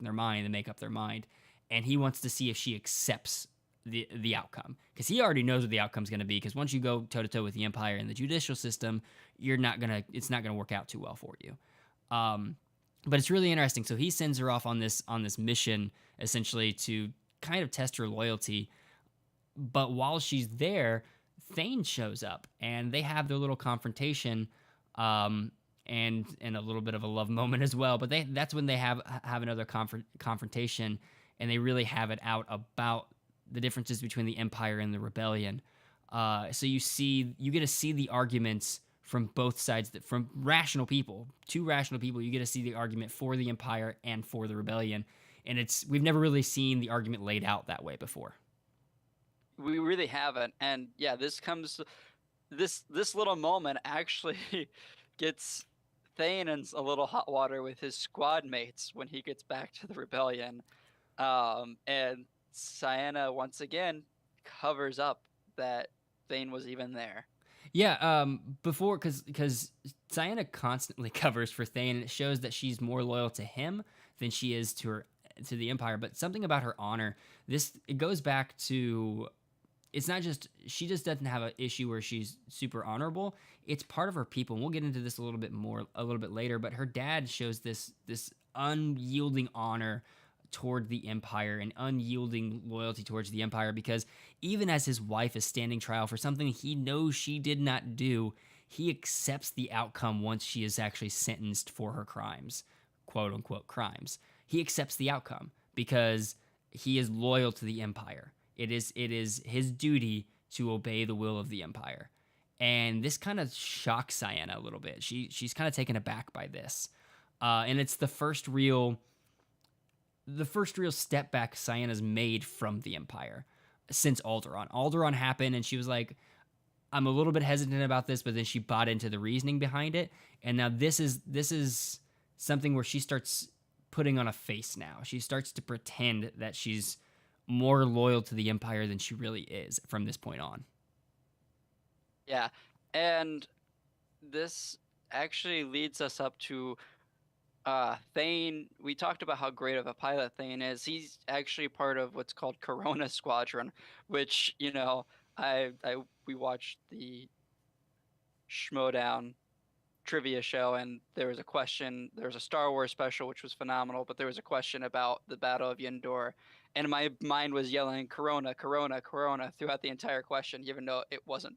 their mind, they make up their mind, and he wants to see if she accepts the outcome, because he already knows what the outcome's going to be, because once you go toe-to-toe with the Empire in the judicial system, it's not going to work out too well for you. But it's really interesting. So he sends her off on this mission, essentially to kind of test her loyalty. But while she's there, Thane shows up, and they have their little confrontation, and a little bit of a love moment as well. But that's when they have another confrontation, and they really have it out about the differences between the Empire and the Rebellion. So you get to see the arguments from both sides, from rational people, two rational people. You get to see the argument for the Empire and for the Rebellion, and we've never really seen the argument laid out that way before.
We really haven't, and yeah, this little moment actually gets Thane in a little hot water with his squad mates when he gets back to the Rebellion, and Ciena once again covers up that Thane was even there.
Yeah, before, because Ciena constantly covers for Thane, and it shows that she's more loyal to him than she is to the Empire. But something about her honor, it goes back to, it's not just, she just doesn't have an issue where she's super honorable. It's part of her people, and we'll get into this a little bit later. But her dad shows this unyielding honor toward the Empire and unyielding loyalty towards the Empire, because even as his wife is standing trial for something he knows she did not do, he accepts the outcome once she is actually sentenced for her crimes, quote unquote crimes. He accepts the outcome because he is loyal to the Empire. It is his duty to obey the will of the Empire. And this kind of shocks Ciena a little bit. She's kind of taken aback by this. And it's the first real step back Ciena's made from the Empire since Alderaan. Alderaan happened, and she was like, I'm a little bit hesitant about this, but then she bought into the reasoning behind it. And now this is something where she starts putting on a face now. She starts to pretend that she's more loyal to the Empire than she really is from this point on.
Yeah, and this actually leads us up to Thane. We talked about how great of a pilot Thane is. He's actually part of what's called Corona Squadron, which, we watched the Schmodown trivia show, and there was a Star Wars special, which was phenomenal, but there was a question about the Battle of Yendor, and my mind was yelling Corona, Corona, Corona throughout the entire question, even though it wasn't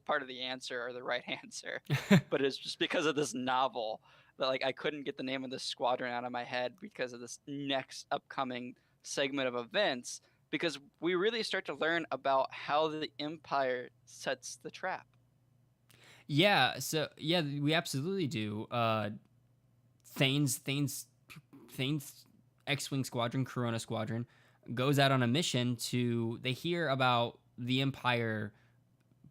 part of the answer or the right answer. But it's just because of this novel that I couldn't get the name of this squadron out of my head because of this next upcoming segment of events, because we really start to learn about how the Empire sets the trap.
Yeah, so yeah, we absolutely do. Thane's X-Wing Squadron, Corona Squadron, goes out on a mission they hear about the Empire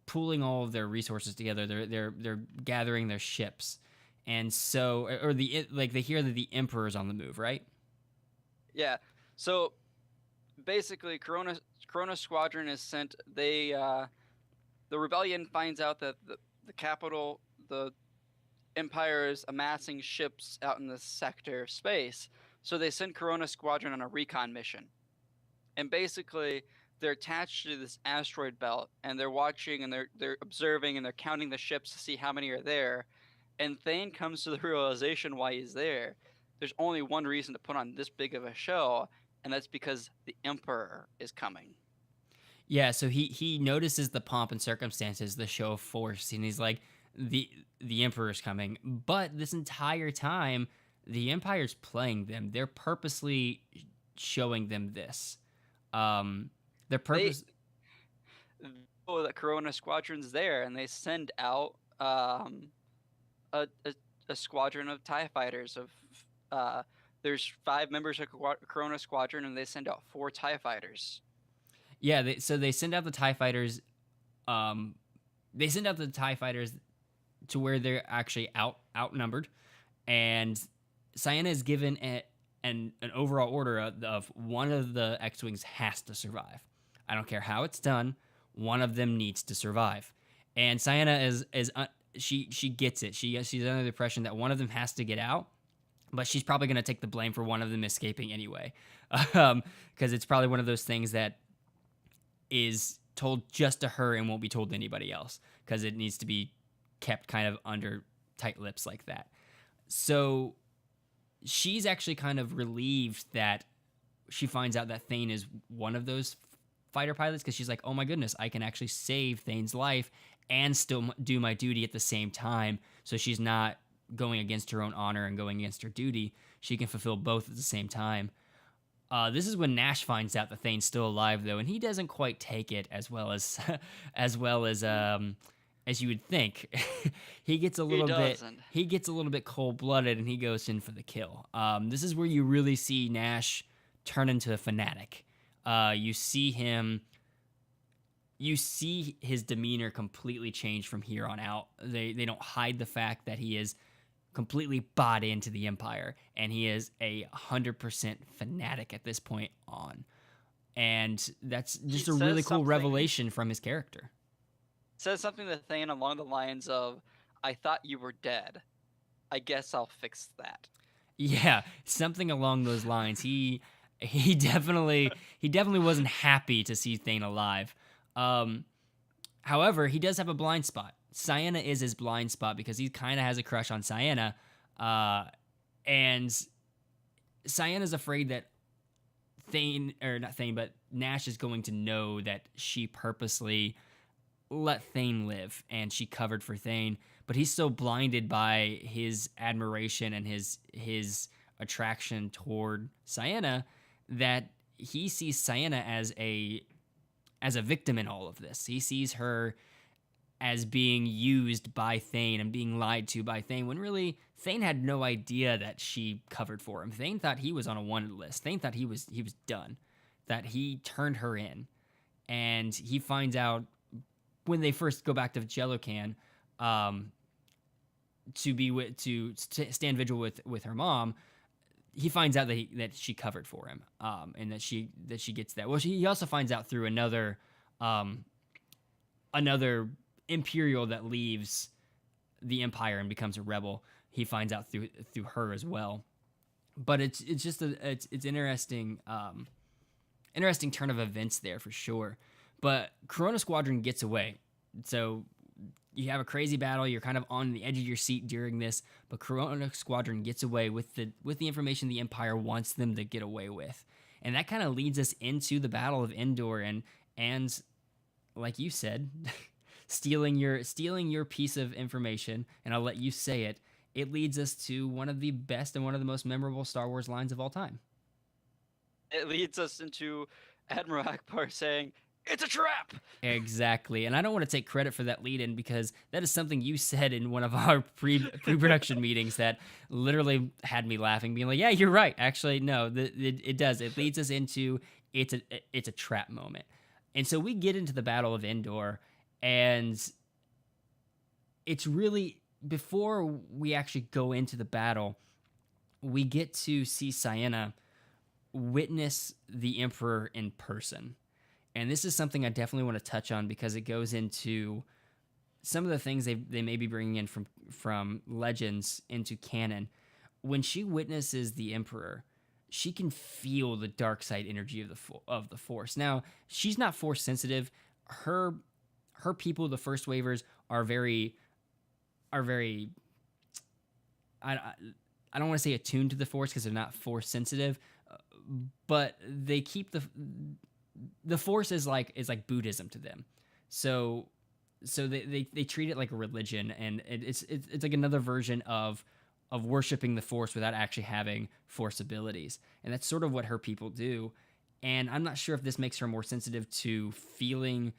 pooling all of their resources together. They're gathering their ships. And so, they hear that the Emperor's on the move, right?
Yeah. So basically, Corona Squadron is sent. The Rebellion finds out that the capital, the Empire, is amassing ships out in the sector space. So they send Corona Squadron on a recon mission. And basically, they're attached to this asteroid belt, and they're watching, and they're observing, and they're counting the ships to see how many are there. And Thane comes to the realization why he's there. There's only one reason to put on this big of a show, and that's because the Emperor is coming.
Yeah, so he notices the pomp and circumstances, the show of force, and he's like, the Emperor's coming. But this entire time, the Empire's playing them. They're purposely showing them this. Their
They
purpose.
know that Corona Squadron's there, and they send out a squadron of TIE fighters. There's 5 members of Corona Squadron, and they send out 4 TIE fighters.
Yeah, so they send out the TIE fighters. They send out the TIE fighters to where they're actually outnumbered, and Sienna is given an overall order of one of the X-wings has to survive. I don't care how it's done. One of them needs to survive, and Sienna is she gets it. She's under the impression that one of them has to get out, but she's probably going to take the blame for one of them escaping anyway, because it's probably one of those things that is told just to her and won't be told to anybody else, because it needs to be kept kind of under tight lips like that. So she's actually kind of relieved that she finds out that Thane is one of those fighter pilots, because she's like, oh my goodness, I can actually save Thane's life and still do my duty at the same time. So she's not going against her own honor and going against her duty. She can fulfill both at the same time. This is when Nash finds out that Thane's still alive, though, and he doesn't quite take it as well as as you would think. He gets a little bit cold-blooded, and he goes in for the kill. This is where you really see Nash turn into a fanatic. You see his demeanor completely change from here on out. They don't hide the fact that he is completely bought into the Empire, and he is 100% fanatic at this point on. And that's just a really cool revelation from his character.
Says something to Thane along the lines of, I thought you were dead. I guess I'll fix that.
Yeah, something along those lines. He definitely wasn't happy to see Thane alive. However, he does have a blind spot. Sienna is his blind spot because he kind of has a crush on Sienna, and Sienna's afraid that Nash is going to know that she purposely let Thane live and she covered for Thane, but he's so blinded by his admiration and his attraction toward Sienna that he sees Sienna as a victim in all of this. He sees her as being used by Thane and being lied to by Thane, when really Thane had no idea that she covered for him. Thane thought he was on a wanted list. Thane thought he was done, that he turned her in. And he finds out when they first go back to Jello-Can to stand vigil with her mom. He finds out that she covered for him, and that she gets that. Well, he also finds out through another Imperial that leaves the Empire and becomes a rebel. He finds out through her as well. But it's just it's interesting turn of events there for sure. But Corona Squadron gets away. So you have a crazy battle. You're kind of on the edge of your seat during this, but Corona Squadron gets away with the information the Empire wants them to get away with, and that kind of leads us into the Battle of Endor, and like you said, stealing your piece of information, and I'll let you say it. It leads us to one of the best and one of the most memorable Star Wars lines of all time.
It leads us into Admiral Akbar saying, "It's a trap!"
Exactly. And I don't want to take credit for that lead-in, because that is something you said in one of our pre-production meetings that literally had me laughing, being like, yeah, you're right. Actually, no, it does. It leads us into it's a trap moment. And so we get into the Battle of Endor, and it's really, before we actually go into the battle, we get to see Sienna witness the Emperor in person. And this is something I definitely want to touch on, because it goes into some of the things they may be bringing in from Legends into canon. When she witnesses the Emperor, she can feel the dark side energy of the Force. Now, she's not Force sensitive. Her people, the First Wavers, are very I don't want to say attuned to the Force, because they're not Force sensitive, but they keep the Force is like Buddhism to them. So they treat it like a religion, and it's like another version of worshiping the Force without actually having Force abilities, and that's sort of what her people do. And I'm not sure if this makes her more sensitive to feeling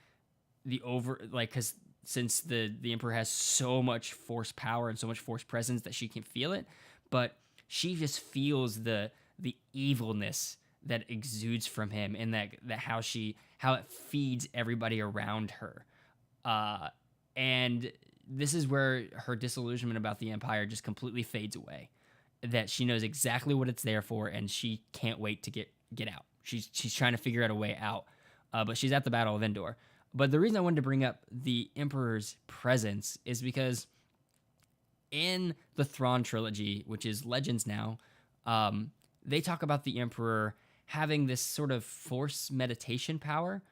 because since the Emperor has so much Force power and so much Force presence that she can feel it, but she just feels the evilness that exudes from him, and that how it feeds everybody around her. And this is where her disillusionment about the Empire just completely fades away. That she knows exactly what it's there for, and she can't wait to get out. She's trying to figure out a way out, but she's at the Battle of Endor. But the reason I wanted to bring up the Emperor's presence is because in the Thrawn trilogy, which is Legends now, they talk about the Emperor having this sort of Force meditation power,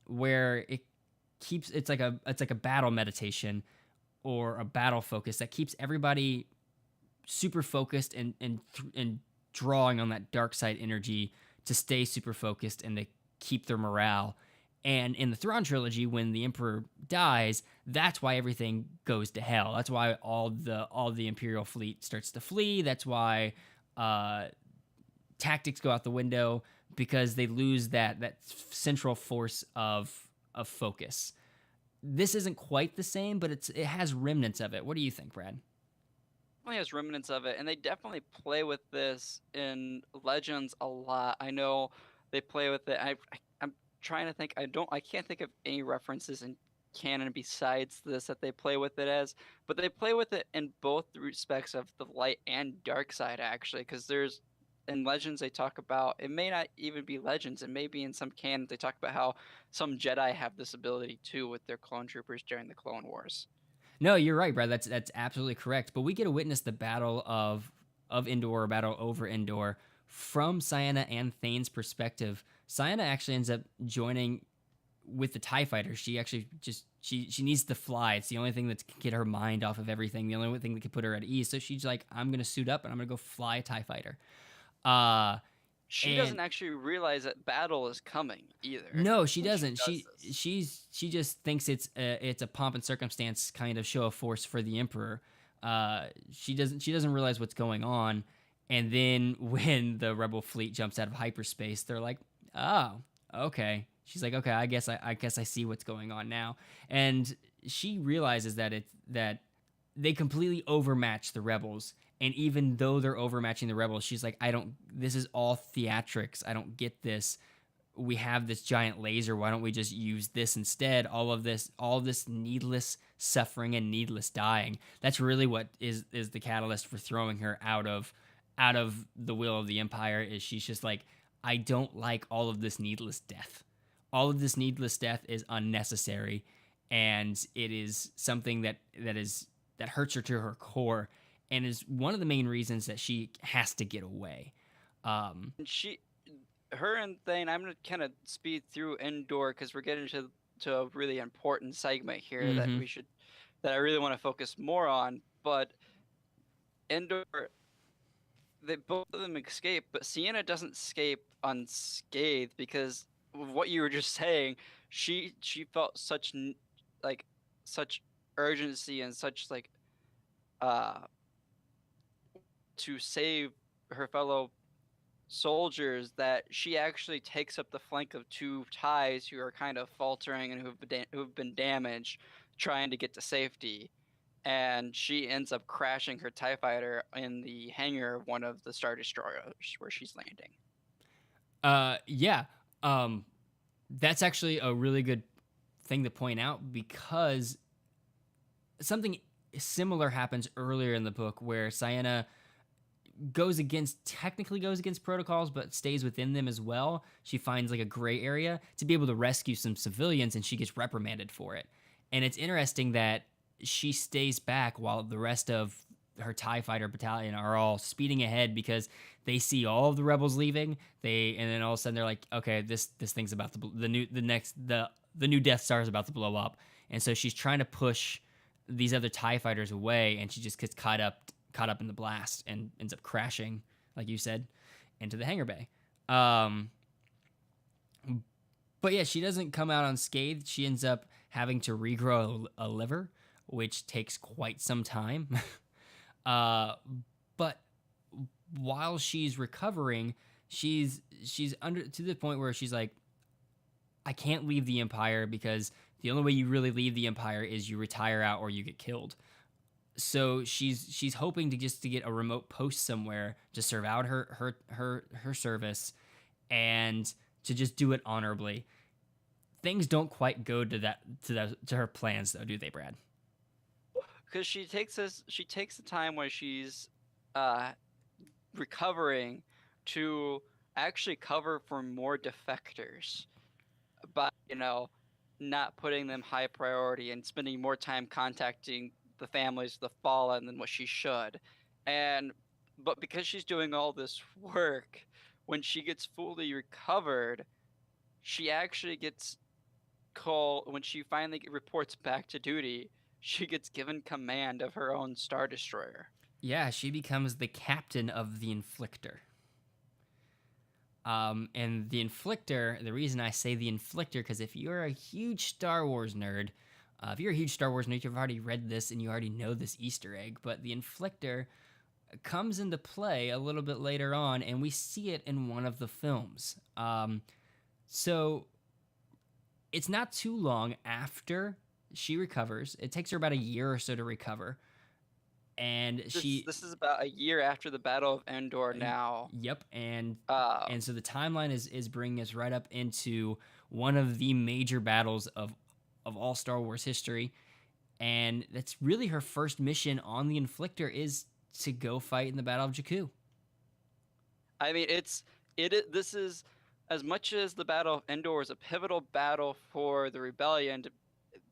where it's like a battle meditation or a battle focus that keeps everybody super focused and drawing on that dark side energy to stay super focused and to keep their morale. And in the Thrawn trilogy, when the Emperor dies, that's why everything goes to hell. That's why all the Imperial fleet starts to flee. That's why tactics go out the window, because they lose that central force of focus. This isn't quite the same, but it has remnants of it. What do you think, Brad?
Definitely has remnants of it, and they definitely play with this in Legends a lot. I know they play with it. I'm trying to think. I can't think of any references in canon besides this that they play with it as, but they play with it in both respects of the light and dark side, actually, because there's in Legends they talk about, it may not even be Legends, it may be in some canon they talk about how some Jedi have this ability too with their clone troopers during the Clone Wars.
No, you're right, Brad. That's absolutely correct. But we get to witness the battle of Endor, or battle over Endor, from Ciena and Thane's perspective. Ciena actually ends up joining with the TIE fighter. She actually she needs to fly. It's the only thing that can get her mind off of everything, the only thing that can put her at ease. So she's like, I'm going to suit up and I'm going to go fly a TIE fighter.
She doesn't actually realize that battle is coming either.
No, she doesn't. She just thinks it's a pomp and circumstance kind of show of force for the Emperor. She doesn't realize what's going on. And then when the Rebel fleet jumps out of hyperspace, they're like, "Oh, okay." She's like, "Okay, I guess I see what's going on now." And she realizes that they completely overmatch the Rebels. And even though they're overmatching the Rebels, she's like, this is all theatrics. I don't get this. We have this giant laser. Why don't we just use this instead? All this needless suffering and needless dying. That's really what is the catalyst for throwing her out of the will of the Empire. Is she's just like, I don't like all of this needless death. All of this needless death is unnecessary, and it is something that hurts her to her core, and is one of the main reasons that she has to get away.
Her and Thane, I'm going to kind of speed through Endor because we're getting to a really important segment here
Mm-hmm.
that I really want to focus more on. But Endor, both of them escape, but Ciena doesn't escape unscathed because of what you were just saying. She felt such urgency and such to save her fellow soldiers that she actually takes up the flank of two TIEs who are kind of faltering and who've been damaged, trying to get to safety. And she ends up crashing her TIE fighter in the hangar of one of the Star Destroyers where she's landing.
Yeah. That's actually a really good thing to point out, because something similar happens earlier in the book where Ciena technically goes against protocols, but stays within them as well. She finds like a gray area to be able to rescue some civilians, and she gets reprimanded for it. And it's interesting that she stays back while the rest of her TIE fighter battalion are all speeding ahead because they see all of the rebels leaving. And then all of a sudden they're like, okay, this thing's about to the new Death Star is about to blow up. And so she's trying to push these other TIE fighters away, and she just gets caught up in the blast and ends up crashing, like you said. into the hangar bay. Um, but yeah, she doesn't come out unscathed. She ends up having to regrow a liver, which takes quite some time. But while she's recovering, she's under to the point where she's like, I can't leave the Empire because the only way you really leave the Empire is you retire out or you get killed. So she's hoping to get a remote post somewhere to serve out her service and to just do it honorably. Things don't quite go to her plans though, do they, Brad?
Because she takes the time when she's recovering to actually cover for more defectors by not putting them high priority and spending more time contacting the families of the fallen than what she should. But because she's doing all this work, when she gets fully recovered, she actually gets called when she finally reports back to duty. She gets given command of her own Star Destroyer.
Yeah, she becomes the captain of the Inflictor. And the Inflictor, the reason I say the Inflictor, because if you're a huge Star Wars nerd, you've already read this and you already know this Easter egg, but the Inflictor comes into play a little bit later on, and we see it in one of the films. So it's not too long after she recovers. It takes her about a year or so to recover. And
this is about a year after the Battle of Endor now.
Yep, and so the timeline is bringing us right up into one of the major battles of all Star Wars history, and that's really her first mission on the Inflictor is to go fight in the Battle of Jakku.
I mean, this is, as much as the Battle of Endor is a pivotal battle for the Rebellion,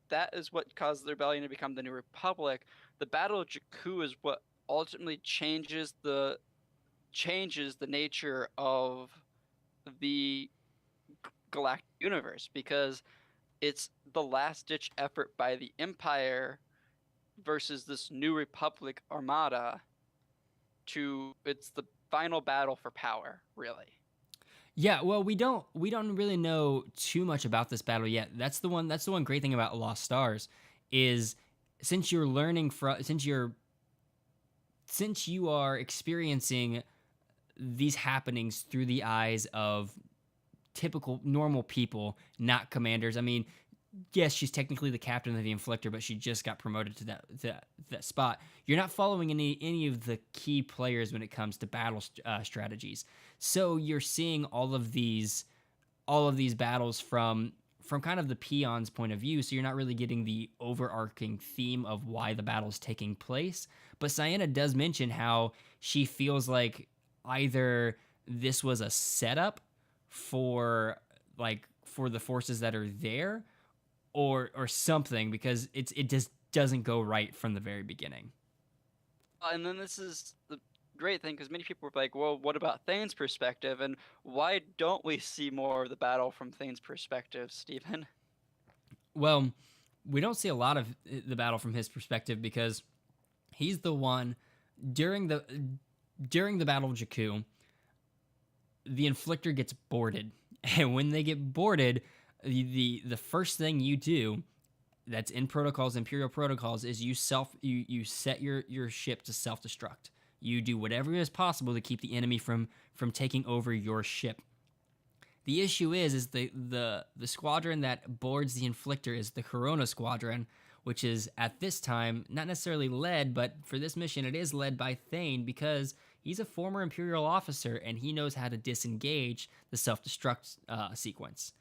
that is what caused the Rebellion to become the New Republic. The Battle of Jakku is what ultimately changes the nature of the galactic universe, because it's the last-ditch effort by the Empire versus this New Republic armada. It's the final battle for power, really.
Yeah, well, we don't really know too much about this battle yet. That's the one great thing about Lost Stars is since you are experiencing these happenings through the eyes of typical normal people, not commanders. I mean, yes, she's technically the captain of the Inflictor, but she just got promoted to that spot. You're not following any of the key players when it comes to battle strategies. So you're seeing all of these battles from kind of the peon's point of view. So you're not really getting the overarching theme of why the battle's taking place. But Ciena does mention how she feels like either this was a setup for the forces that are there, or something, because it just doesn't go right from the very beginning.
And then this is the great thing, because many people were like, well, what about Thane's perspective, and why don't we see more of the battle from Thane's perspective, Stephen?
Well, we don't see a lot of the battle from his perspective because he's the one during the Battle of Jakku, the Inflictor gets boarded, and when they get boarded, the first thing you do that's in protocols, Imperial protocols, is you set your ship to self-destruct. You do whatever is possible to keep the enemy from taking over your ship. The issue is the squadron that boards the Inflictor is the Corona Squadron, which is at this time not necessarily led, but for this mission it is led by Thane, because he's a former Imperial officer and he knows how to disengage the self-destruct sequence.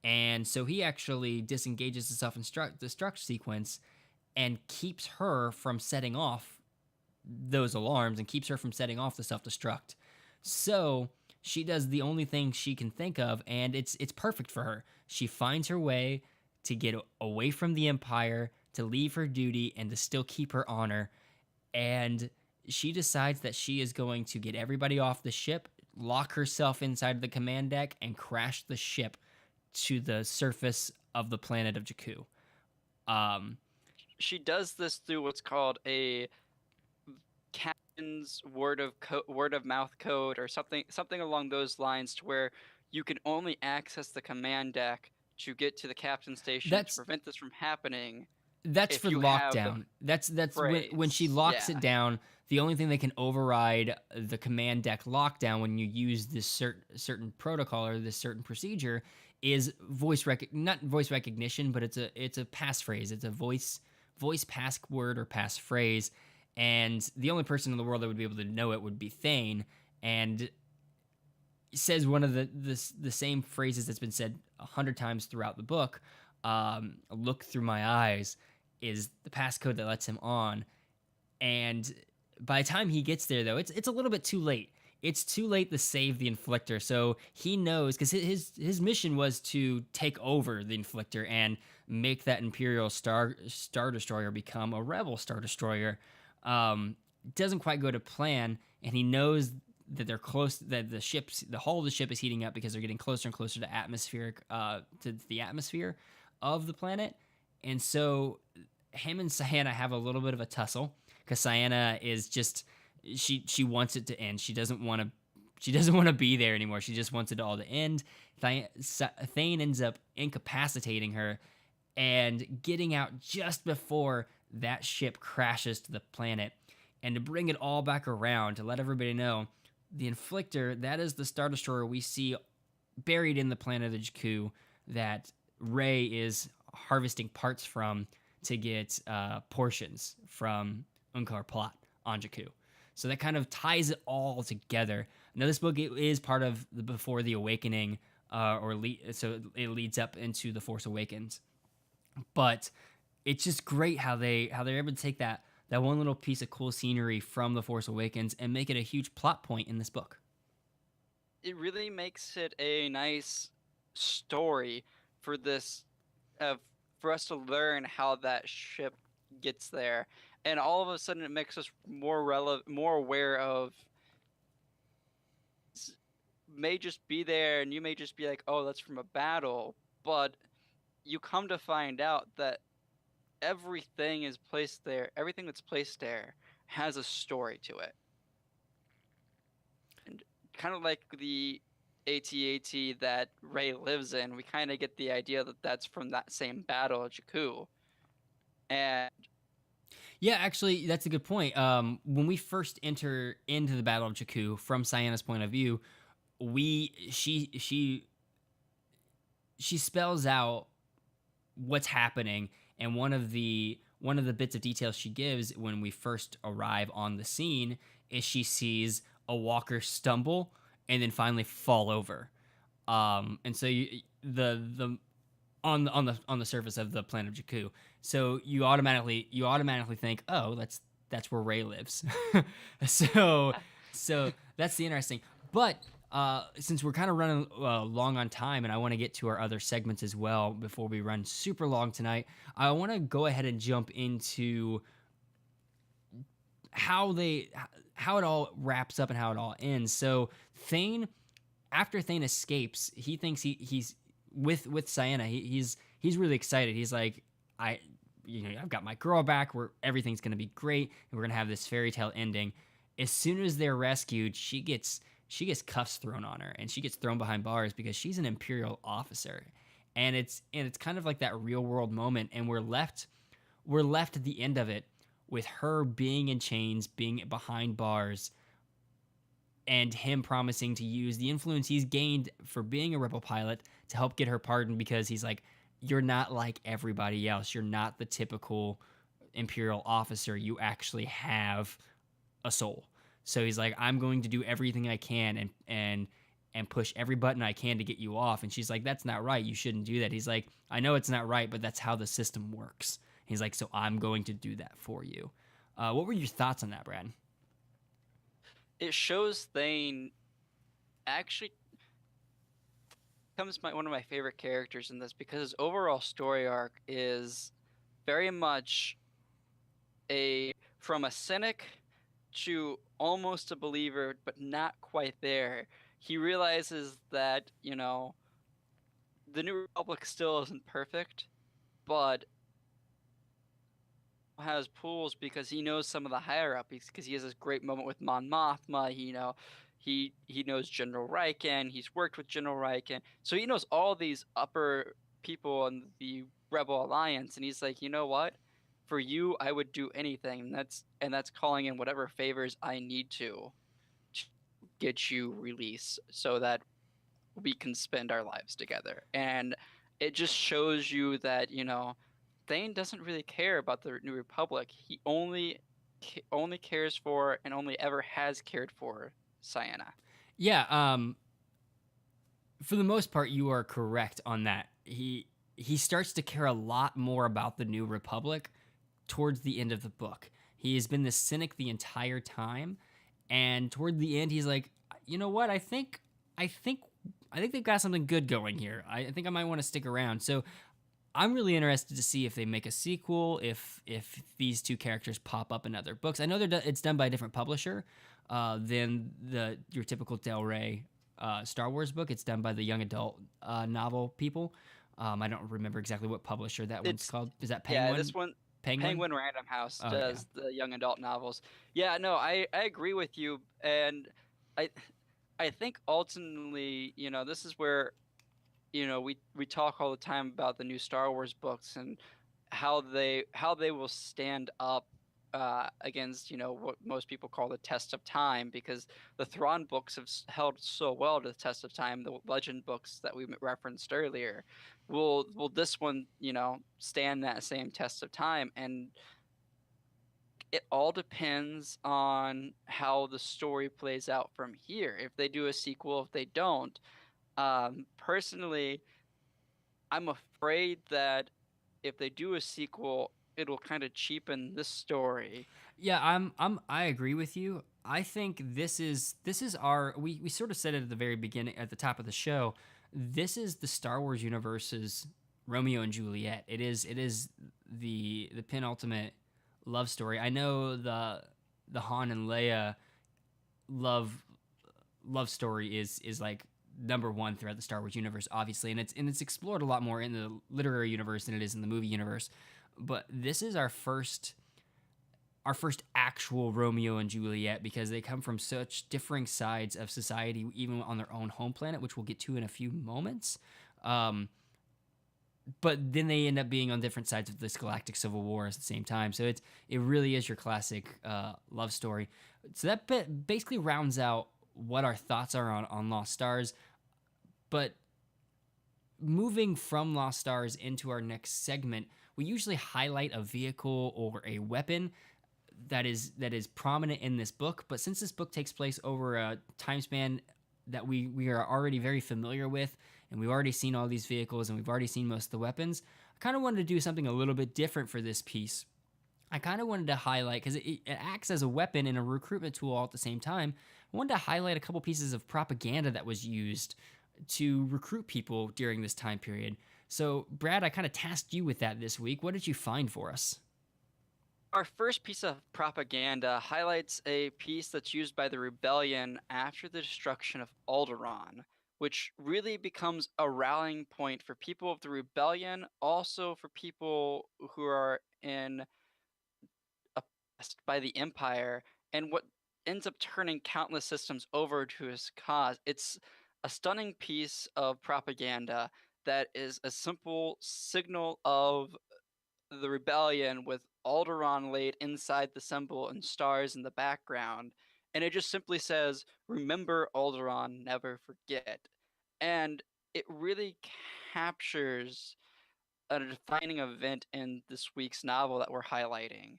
And so he actually disengages the self-destruct sequence and keeps her from setting off those alarms and keeps her from setting off the self-destruct. So she does the only thing she can think of, and it's perfect for her. She finds her way to get away from the Empire, to leave her duty, and to still keep her honor. And she decides that she is going to get everybody off the ship, lock herself inside the command deck, and crash the ship to the surface of the planet of Jakku.
She does this through what's called a captain's word of mouth code or something along those lines, to where you can only access the command deck to get to the captain's station to
That's
prevent this from happening
that's
if
for
you have the
lockdown. That's when she
phrase.
locks
Yeah.
it down. The only thing that can override the command deck lockdown when you use this certain protocol or this certain procedure is not voice recognition, but it's a passphrase. It's a voice password or passphrase, and the only person in the world that would be able to know it would be Thane. And says one of the same phrases that's been said 100 times throughout the book. Look through my eyes is the passcode that lets him on. And by the time he gets there, though, it's a little bit too late. It's too late to save the Inflictor. So he knows, because his mission was to take over the Inflictor and make that Imperial Star Destroyer become a Rebel Star Destroyer. Doesn't quite go to plan, and he knows that they're close, that the hull of the ship is heating up because they're getting closer and closer to the atmosphere of the planet. And so him and Ciena have a little bit of a tussle, because Ciena is just, she wants it to end. She doesn't want to be there anymore. She just wants it all to end. Thane ends up incapacitating her and getting out just before that ship crashes to the planet. And to bring it all back around, to let everybody know, the Inflictor, that is the Star Destroyer we see buried in the planet of Jakku that Rey is harvesting parts from to get portions from Unkar Plutt on Jakku. So that kind of ties it all together. Now, this book is part of the Before the Awakening, so it leads up into The Force Awakens. But it's just great how they're able to take that one little piece of cool scenery from The Force Awakens and make it a huge plot point in this book.
It really makes it a nice story for this, for us to learn how that ship gets there, and all of a sudden it makes us more aware of, may just be there, and you may just be like, oh, that's from a battle, but you come to find out that everything that's placed there has a story to it. And kind of like the AT-AT that Rey lives in, we kind of get the idea that that's from that same battle at Jakku. And
yeah, actually, that's a good point. When we first enter into the Battle of Jakku, from Ciena's point of view, she spells out what's happening, and one of the bits of details she gives when we first arrive on the scene is she sees a walker stumble and then finally fall over. And so on the surface of the planet of Jakku, so you automatically think, oh, that's where Rey lives. so that's the interesting. But since we're kind of running long on time, and I want to get to our other segments as well before we run super long tonight, I want to go ahead and jump into how it all wraps up and how it all ends. So after Thane escapes, he thinks he's with Ciena. He's really excited. He's like, I've got my girl back. Everything's gonna be great, and we're gonna have this fairy tale ending. As soon as they're rescued, she gets cuffs thrown on her, and she gets thrown behind bars because she's an Imperial officer, and it's kind of like that real world moment, and we're left at the end of it with her being in chains, being behind bars, and him promising to use the influence he's gained for being a rebel pilot to help get her pardoned, because he's like, you're not like everybody else. You're not the typical Imperial officer. You actually have a soul. So he's like, I'm going to do everything I can and push every button I can to get you off. And she's like, that's not right. You shouldn't do that. He's like, I know it's not right, but that's how the system works. He's like, so I'm going to do that for you. What were your thoughts on that, Brad?
it shows Thane actually becomes one of my favorite characters in this, because his overall story arc is very much from a cynic to almost a believer, but not quite there. He realizes that, the New Republic still isn't perfect, but has pools because he knows some of the higher up because he has this great moment with Mon Mothma. He knows General Raiken. He's worked with General Raiken, so he knows all these upper people in the Rebel Alliance, and he's like, you know what? For you, I would do anything, and that's calling in whatever favors I need to get you released so that we can spend our lives together. And it just shows you that, Thane doesn't really care about the New Republic. He only cares for and only ever has cared for Sienna.
Yeah, for the most part, you are correct on that. He starts to care a lot more about the New Republic towards the end of the book. He has been this cynic the entire time, and toward the end, he's like, you know what? I think, I think they've got something good going here. I think I might want to stick around. So I'm really interested to see if they make a sequel, if these two characters pop up in other books. I know it's done by a different publisher than your typical Del Rey Star Wars book. It's done by the young adult novel people. I don't remember exactly what publisher that one's
It's
called. Is that
Yeah,
Penguin?
this one
Penguin?
Penguin Random House
Oh yeah.
does the young adult novels. Yeah, no, I agree with you, and I I think ultimately, this is where we talk all the time about the new Star Wars books and how they will stand up against what most people call the test of time, because the Thrawn books have held so well to the test of time. The Legend books that we referenced earlier, will this one stand that same test of time? And it all depends on how the story plays out from here. If they do a sequel, if they don't. Personally, I'm afraid that if they do a sequel, it'll kind of cheapen this story.
Yeah, I agree with you. I think this is our we sort of said it at the very beginning at the top of the show. This is the Star Wars universe's Romeo and Juliet. It is the penultimate love story. I know the Han and Leia love love story is like number one throughout the Star Wars universe, obviously, and it's explored a lot more in the literary universe than it is in the movie universe. But this is our first actual Romeo and Juliet because they come from such differing sides of society, even on their own home planet, which we'll get to in a few moments. Um, but then they end up being on different sides of this galactic civil war at the same time. So it really is your classic love story. So that basically rounds out what our thoughts are on Lost Stars. But moving from Lost Stars into our next segment, we usually highlight a vehicle or a weapon that is prominent in this book. But since this book takes place over a time span that we are already very familiar with, and we've already seen all these vehicles and we've already seen most of the weapons, I kind of wanted to do something a little bit different for this piece. I kind of wanted to highlight, because it acts as a weapon and a recruitment tool all at the same time. I wanted to highlight a couple pieces of propaganda that was used to recruit people during this time period. So, Brad, I kind of tasked you with that this week. What did you find for us?
Our first piece of propaganda highlights a piece that's used by the rebellion after the destruction of Alderaan, which really becomes a rallying point for people of the rebellion, also for people who are oppressed by the Empire, and what ends up turning countless systems over to his cause. It's a stunning piece of propaganda that is a simple signal of the rebellion with Alderaan laid inside the symbol and stars in the background. And it just simply says, "Remember Alderaan, never forget." And it really captures a defining event in this week's novel that we're highlighting,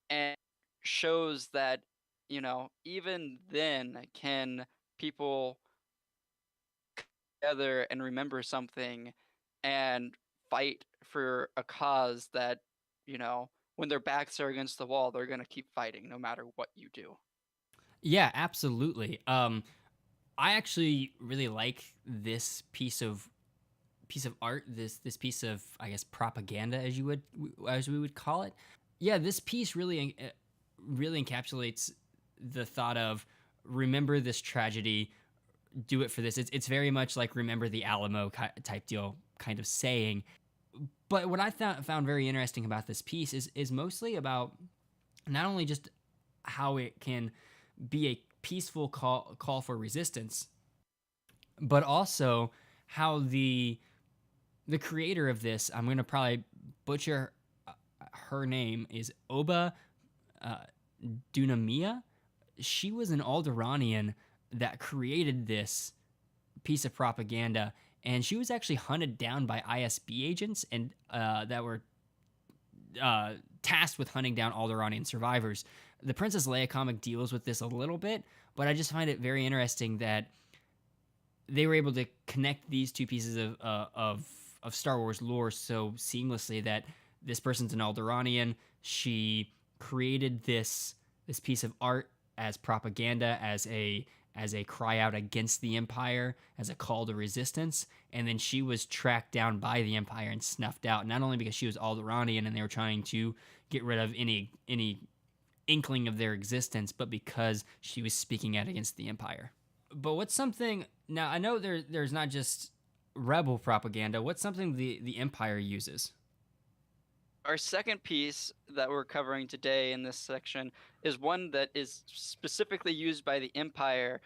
and shows that, even then, can people together and remember something and fight for a cause that, when their backs are against the wall, they're going to keep fighting no matter what you do.
Yeah, absolutely. I actually really like this piece of art, this piece of, I guess, propaganda, as we would call it. Yeah, this piece really encapsulates the thought of remember this tragedy, do it for this. It's very much like remember the Alamo type deal kind of saying. But what I found very interesting about this piece is mostly about not only just how it can be a peaceful call for resistance, but also how the creator of this, I'm gonna probably butcher her name, is Oba uh, Dunamia. She was an Alderanian that created this piece of propaganda, and she was actually hunted down by ISB agents and that were tasked with hunting down Alderanian survivors. The Princess Leia comic deals with this a little bit, but I just find it very interesting that they were able to connect these two pieces of Star Wars lore so seamlessly that this person's an Alderanian. She created this piece of art as propaganda, as a cry out against the Empire, as a call to resistance, and then she was tracked down by the Empire and snuffed out. Not only because she was Alderanian and they were trying to get rid of any inkling of their existence, but because she was speaking out against the Empire. But what's something now? I know there's not just rebel propaganda. What's something the Empire uses?
Our second piece that we're covering today in this section is one that is specifically used by the Empire.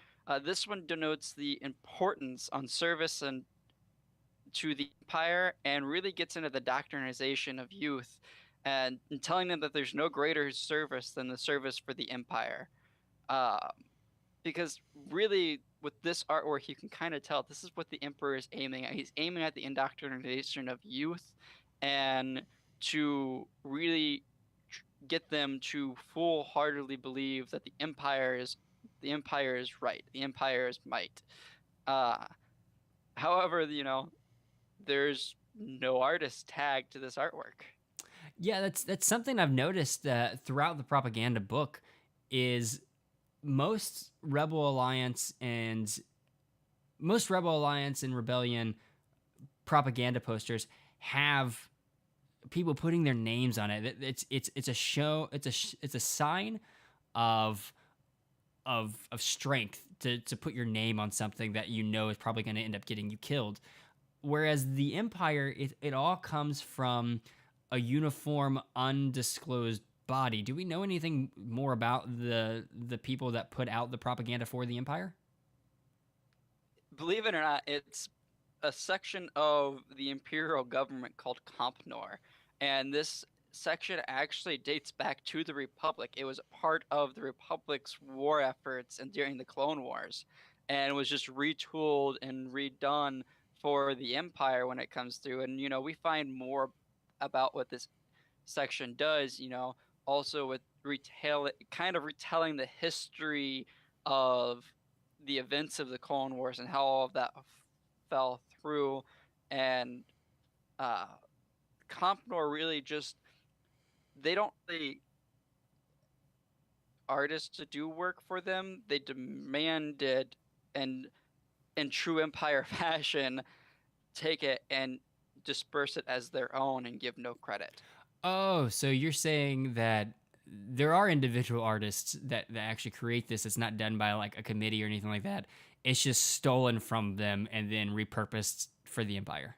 This one denotes the importance on service and to the Empire, and really gets into the doctrinization of youth, and telling them that there's no greater service than the service for the Empire. Um, because really, with this artwork, you can kind of tell this is what the Emperor is aiming at. He's aiming at the indoctrination of youth, and to really get them to full-heartedly believe that the Empire is right, the Empire is might. Uh, However, there's no artist tag to this artwork.
Yeah, that's something I've noticed throughout the propaganda book is most Rebel Alliance and Rebellion propaganda posters have people putting their names on it. It's a show. It's a sign of strength to put your name on something that you know is probably going to end up getting you killed. Whereas the Empire, it all comes from a uniform, undisclosed body. Do we know anything more about the people that put out the propaganda for the Empire?
Believe it or not, it's a section of the Imperial government called Compnor, and this section actually dates back to the Republic. It was part of the Republic's war efforts and during the Clone Wars, and was just retooled and redone for the Empire when it comes through. And we find more about what this section does. Also with retelling the history of the events of the Clone Wars and how all of that fell through. And Compnor really just, they don't really artists to do work for them. They demanded, and in true Empire fashion, take it and disperse it as their own and give no credit.
Oh, so you're saying that there are individual artists that actually create this. It's not done by like a committee or anything like that. It's just stolen from them and then repurposed for the Empire.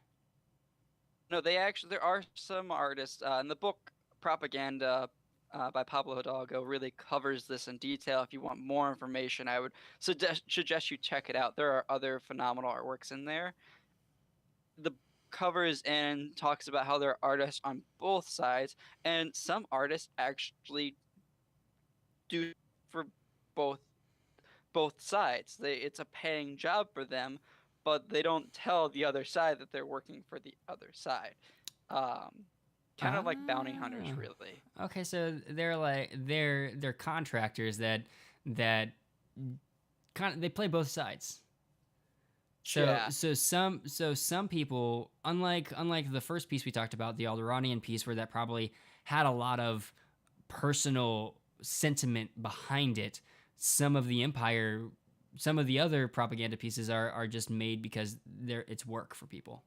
No, there are some artists in the book Propaganda by Pablo Hidalgo really covers this in detail. If you want more information, I would suggest you check it out. There are other phenomenal artworks in there. The covers and talks about how there are artists on both sides, and some artists actually do for both sides. It's a paying job for them, but they don't tell the other side that they're working for the other side. Kind of like bounty hunters, really.
Okay, so they're contractors that kind of they play both sides. So
Yeah.
some people, unlike the first piece we talked about, the Alderanian piece, where that probably had a lot of personal sentiment behind it, some of the other propaganda pieces are just made because it's work for people.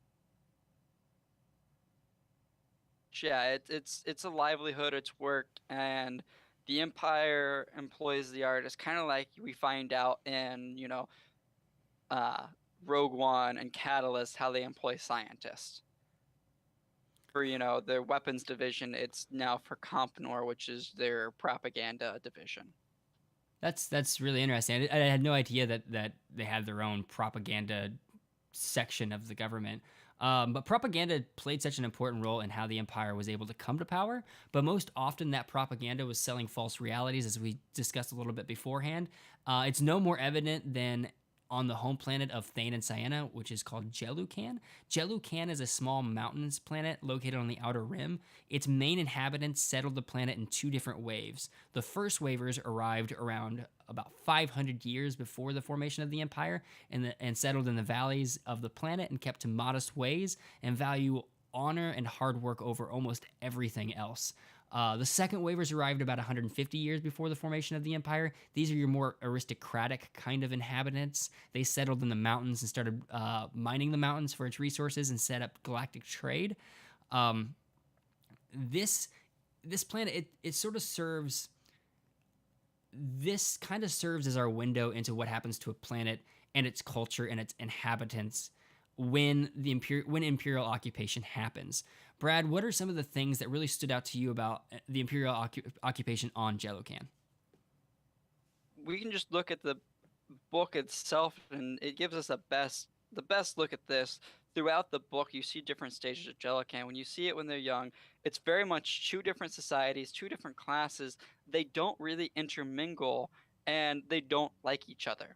Yeah, it's a livelihood, it's work, and the Empire employs the artist, kind of like we find out in uh, Rogue One and Catalyst how they employ scientists. for their weapons division, it's now for Compnor, which is their propaganda division.
That's really interesting. I had no idea that they had their own propaganda section of the government. But propaganda played such an important role in how the empire was able to come to power. But most often, that propaganda was selling false realities, as we discussed a little bit beforehand. It's no more evident than on the home planet of Thane and Sienna, which is called Jelucan. Jelucan is a small mountainous planet located on the outer rim. Its main inhabitants settled the planet in two different waves. The first wavers arrived around about 500 years before the formation of the empire and settled in the valleys of the planet and kept to modest ways and value honor and hard work over almost everything else. The second wavers arrived about 150 years before the formation of the empire. These are your more aristocratic kind of inhabitants. They settled in the mountains and started mining the mountains for its resources and set up galactic trade. This planet, it sort of serves... This kind of serves as our window into what happens to a planet and its culture and its inhabitants when imperial occupation happens. Brad, what are some of the things that really stood out to you about the imperial occupation on Jelucan?
We can just look at the book itself, and it gives us the best look at this. Throughout the book, you see different stages of Jelucan. When you see it when they're young, it's very much two different societies, two different classes. They don't really intermingle, and they don't like each other.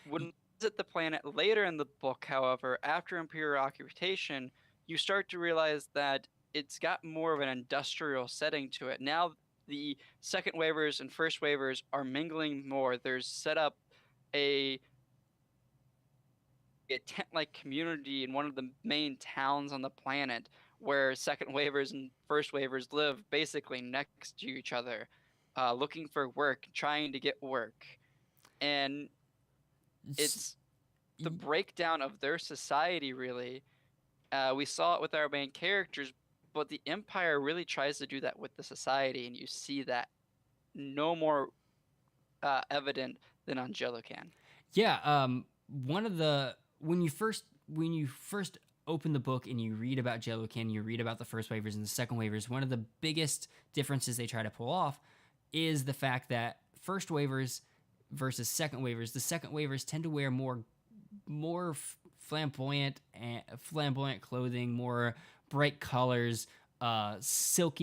When we visit the planet later in the book, however, after Imperial occupation, you start to realize that it's got more of an industrial setting to it. Now the second waivers and first waivers are mingling more. There's set up a tent-like community in one of the main towns on the planet where second waivers and first waivers live basically next to each other, looking for work, trying to get work. And it's the breakdown of their society, really. We saw it with our main characters, but the Empire really tries to do that with the society, and you see that no more evident than on Jelucan.
Yeah, when you first open the book and you read about Jelucan, you read about the first waivers and the second waivers, one of the biggest differences they try to pull off is the fact that first waivers versus second waivers, the second waivers tend to wear more flamboyant clothing, more bright colors, silk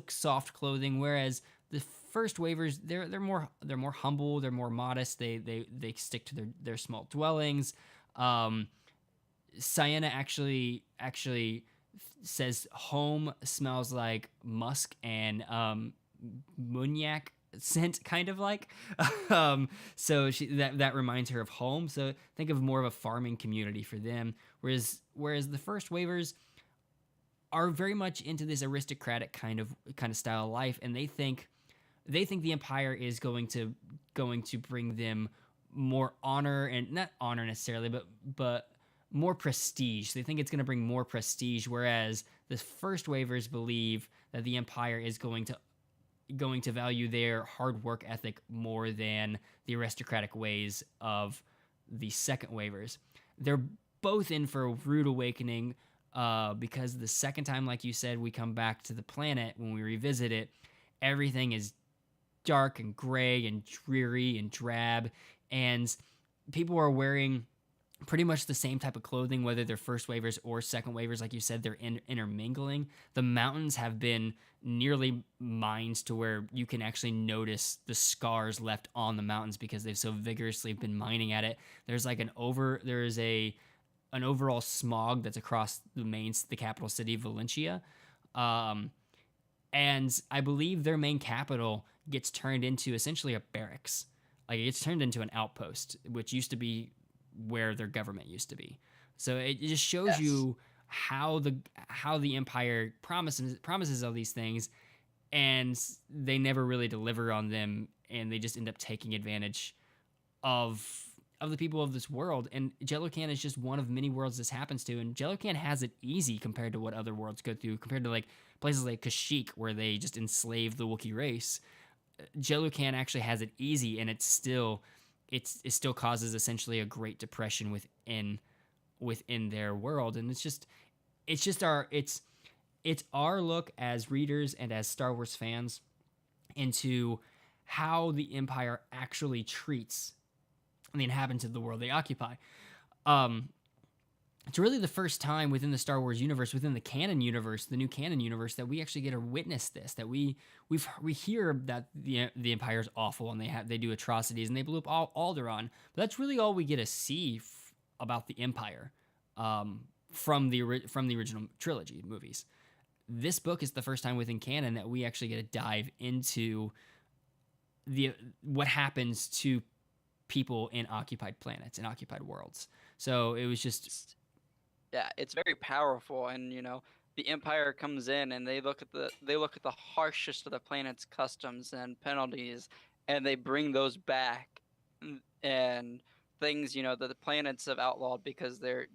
soft clothing, whereas the first waivers they're more humble, they're more modest, they stick to their small dwellings. Sienna actually says home smells like musk and Munyak scent, kind of like. So that reminds her of home. So think of more of a farming community for them. Whereas the first waivers are very much into this aristocratic kind of style of life, and they think the Empire is going to bring them more honor, and not honor necessarily, but more prestige. They think it's going to bring more prestige, whereas the first waivers believe that the Empire is going to value their hard work ethic more than the aristocratic ways of the second waivers. They're both in for a rude awakening, because the second time, like you said, we come back to the planet, when we revisit it, everything is dark and gray and dreary and drab, and people are wearing pretty much the same type of clothing, whether they're first waivers or second waivers. Like you said, they're intermingling. The mountains have been nearly mined to where you can actually notice the scars left on the mountains because they've so vigorously been mining at it. There's like an overall smog that's across the capital city of Valencia. And I believe their main capital gets turned into essentially a barracks. Like, it gets turned into an outpost, which used to be where their government used to be. So it just shows you how the Empire promises all these things, and they never really deliver on them, and they just end up taking advantage of the people of this world. And Jelucan is just one of many worlds this happens to, and Jelucan has it easy compared to what other worlds go through, compared to like places like Kashyyyk, where they just enslave the Wookiee race. Jelucan actually has it easy, and it still causes essentially a Great Depression within their world. And it's it's our look as readers and as Star Wars fans into how the Empire actually treats the inhabitants of the world they occupy. It's really the first time within the Star Wars universe, within the canon universe, the new canon universe, that we actually get to witness this. That we hear that the Empire's awful and they do atrocities and they blew up Alderaan, but that's really all we get to see about the Empire from the original trilogy movies. This book is the first time within canon that we actually get to dive into what happens to people in occupied planets, in occupied worlds. So it was just,
yeah, it's very powerful, and the Empire comes in and they look at the harshest of the planet's customs and penalties, and they bring those back, and things that the planets have outlawed because they're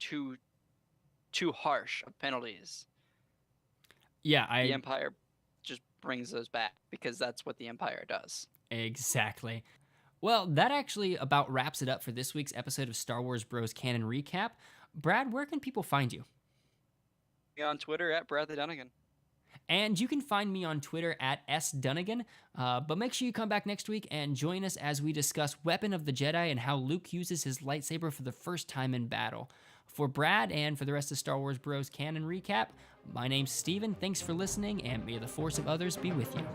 too harsh of penalties.
yeah,
The Empire just brings those back because that's what the Empire does.
Exactly. Well, that actually about wraps it up for this week's episode of Star Wars Bros Canon Recap. Brad, where can people find you?
On Twitter at Brad the Dunnigan.
And you can find me on Twitter at @SDunnigan. But make sure you come back next week and join us as we discuss Weapon of the Jedi and how Luke uses his lightsaber for the first time in battle. For Brad and for the rest of Star Wars Bros Canon Recap, my name's Steven. Thanks for listening, and may the force of others be with you.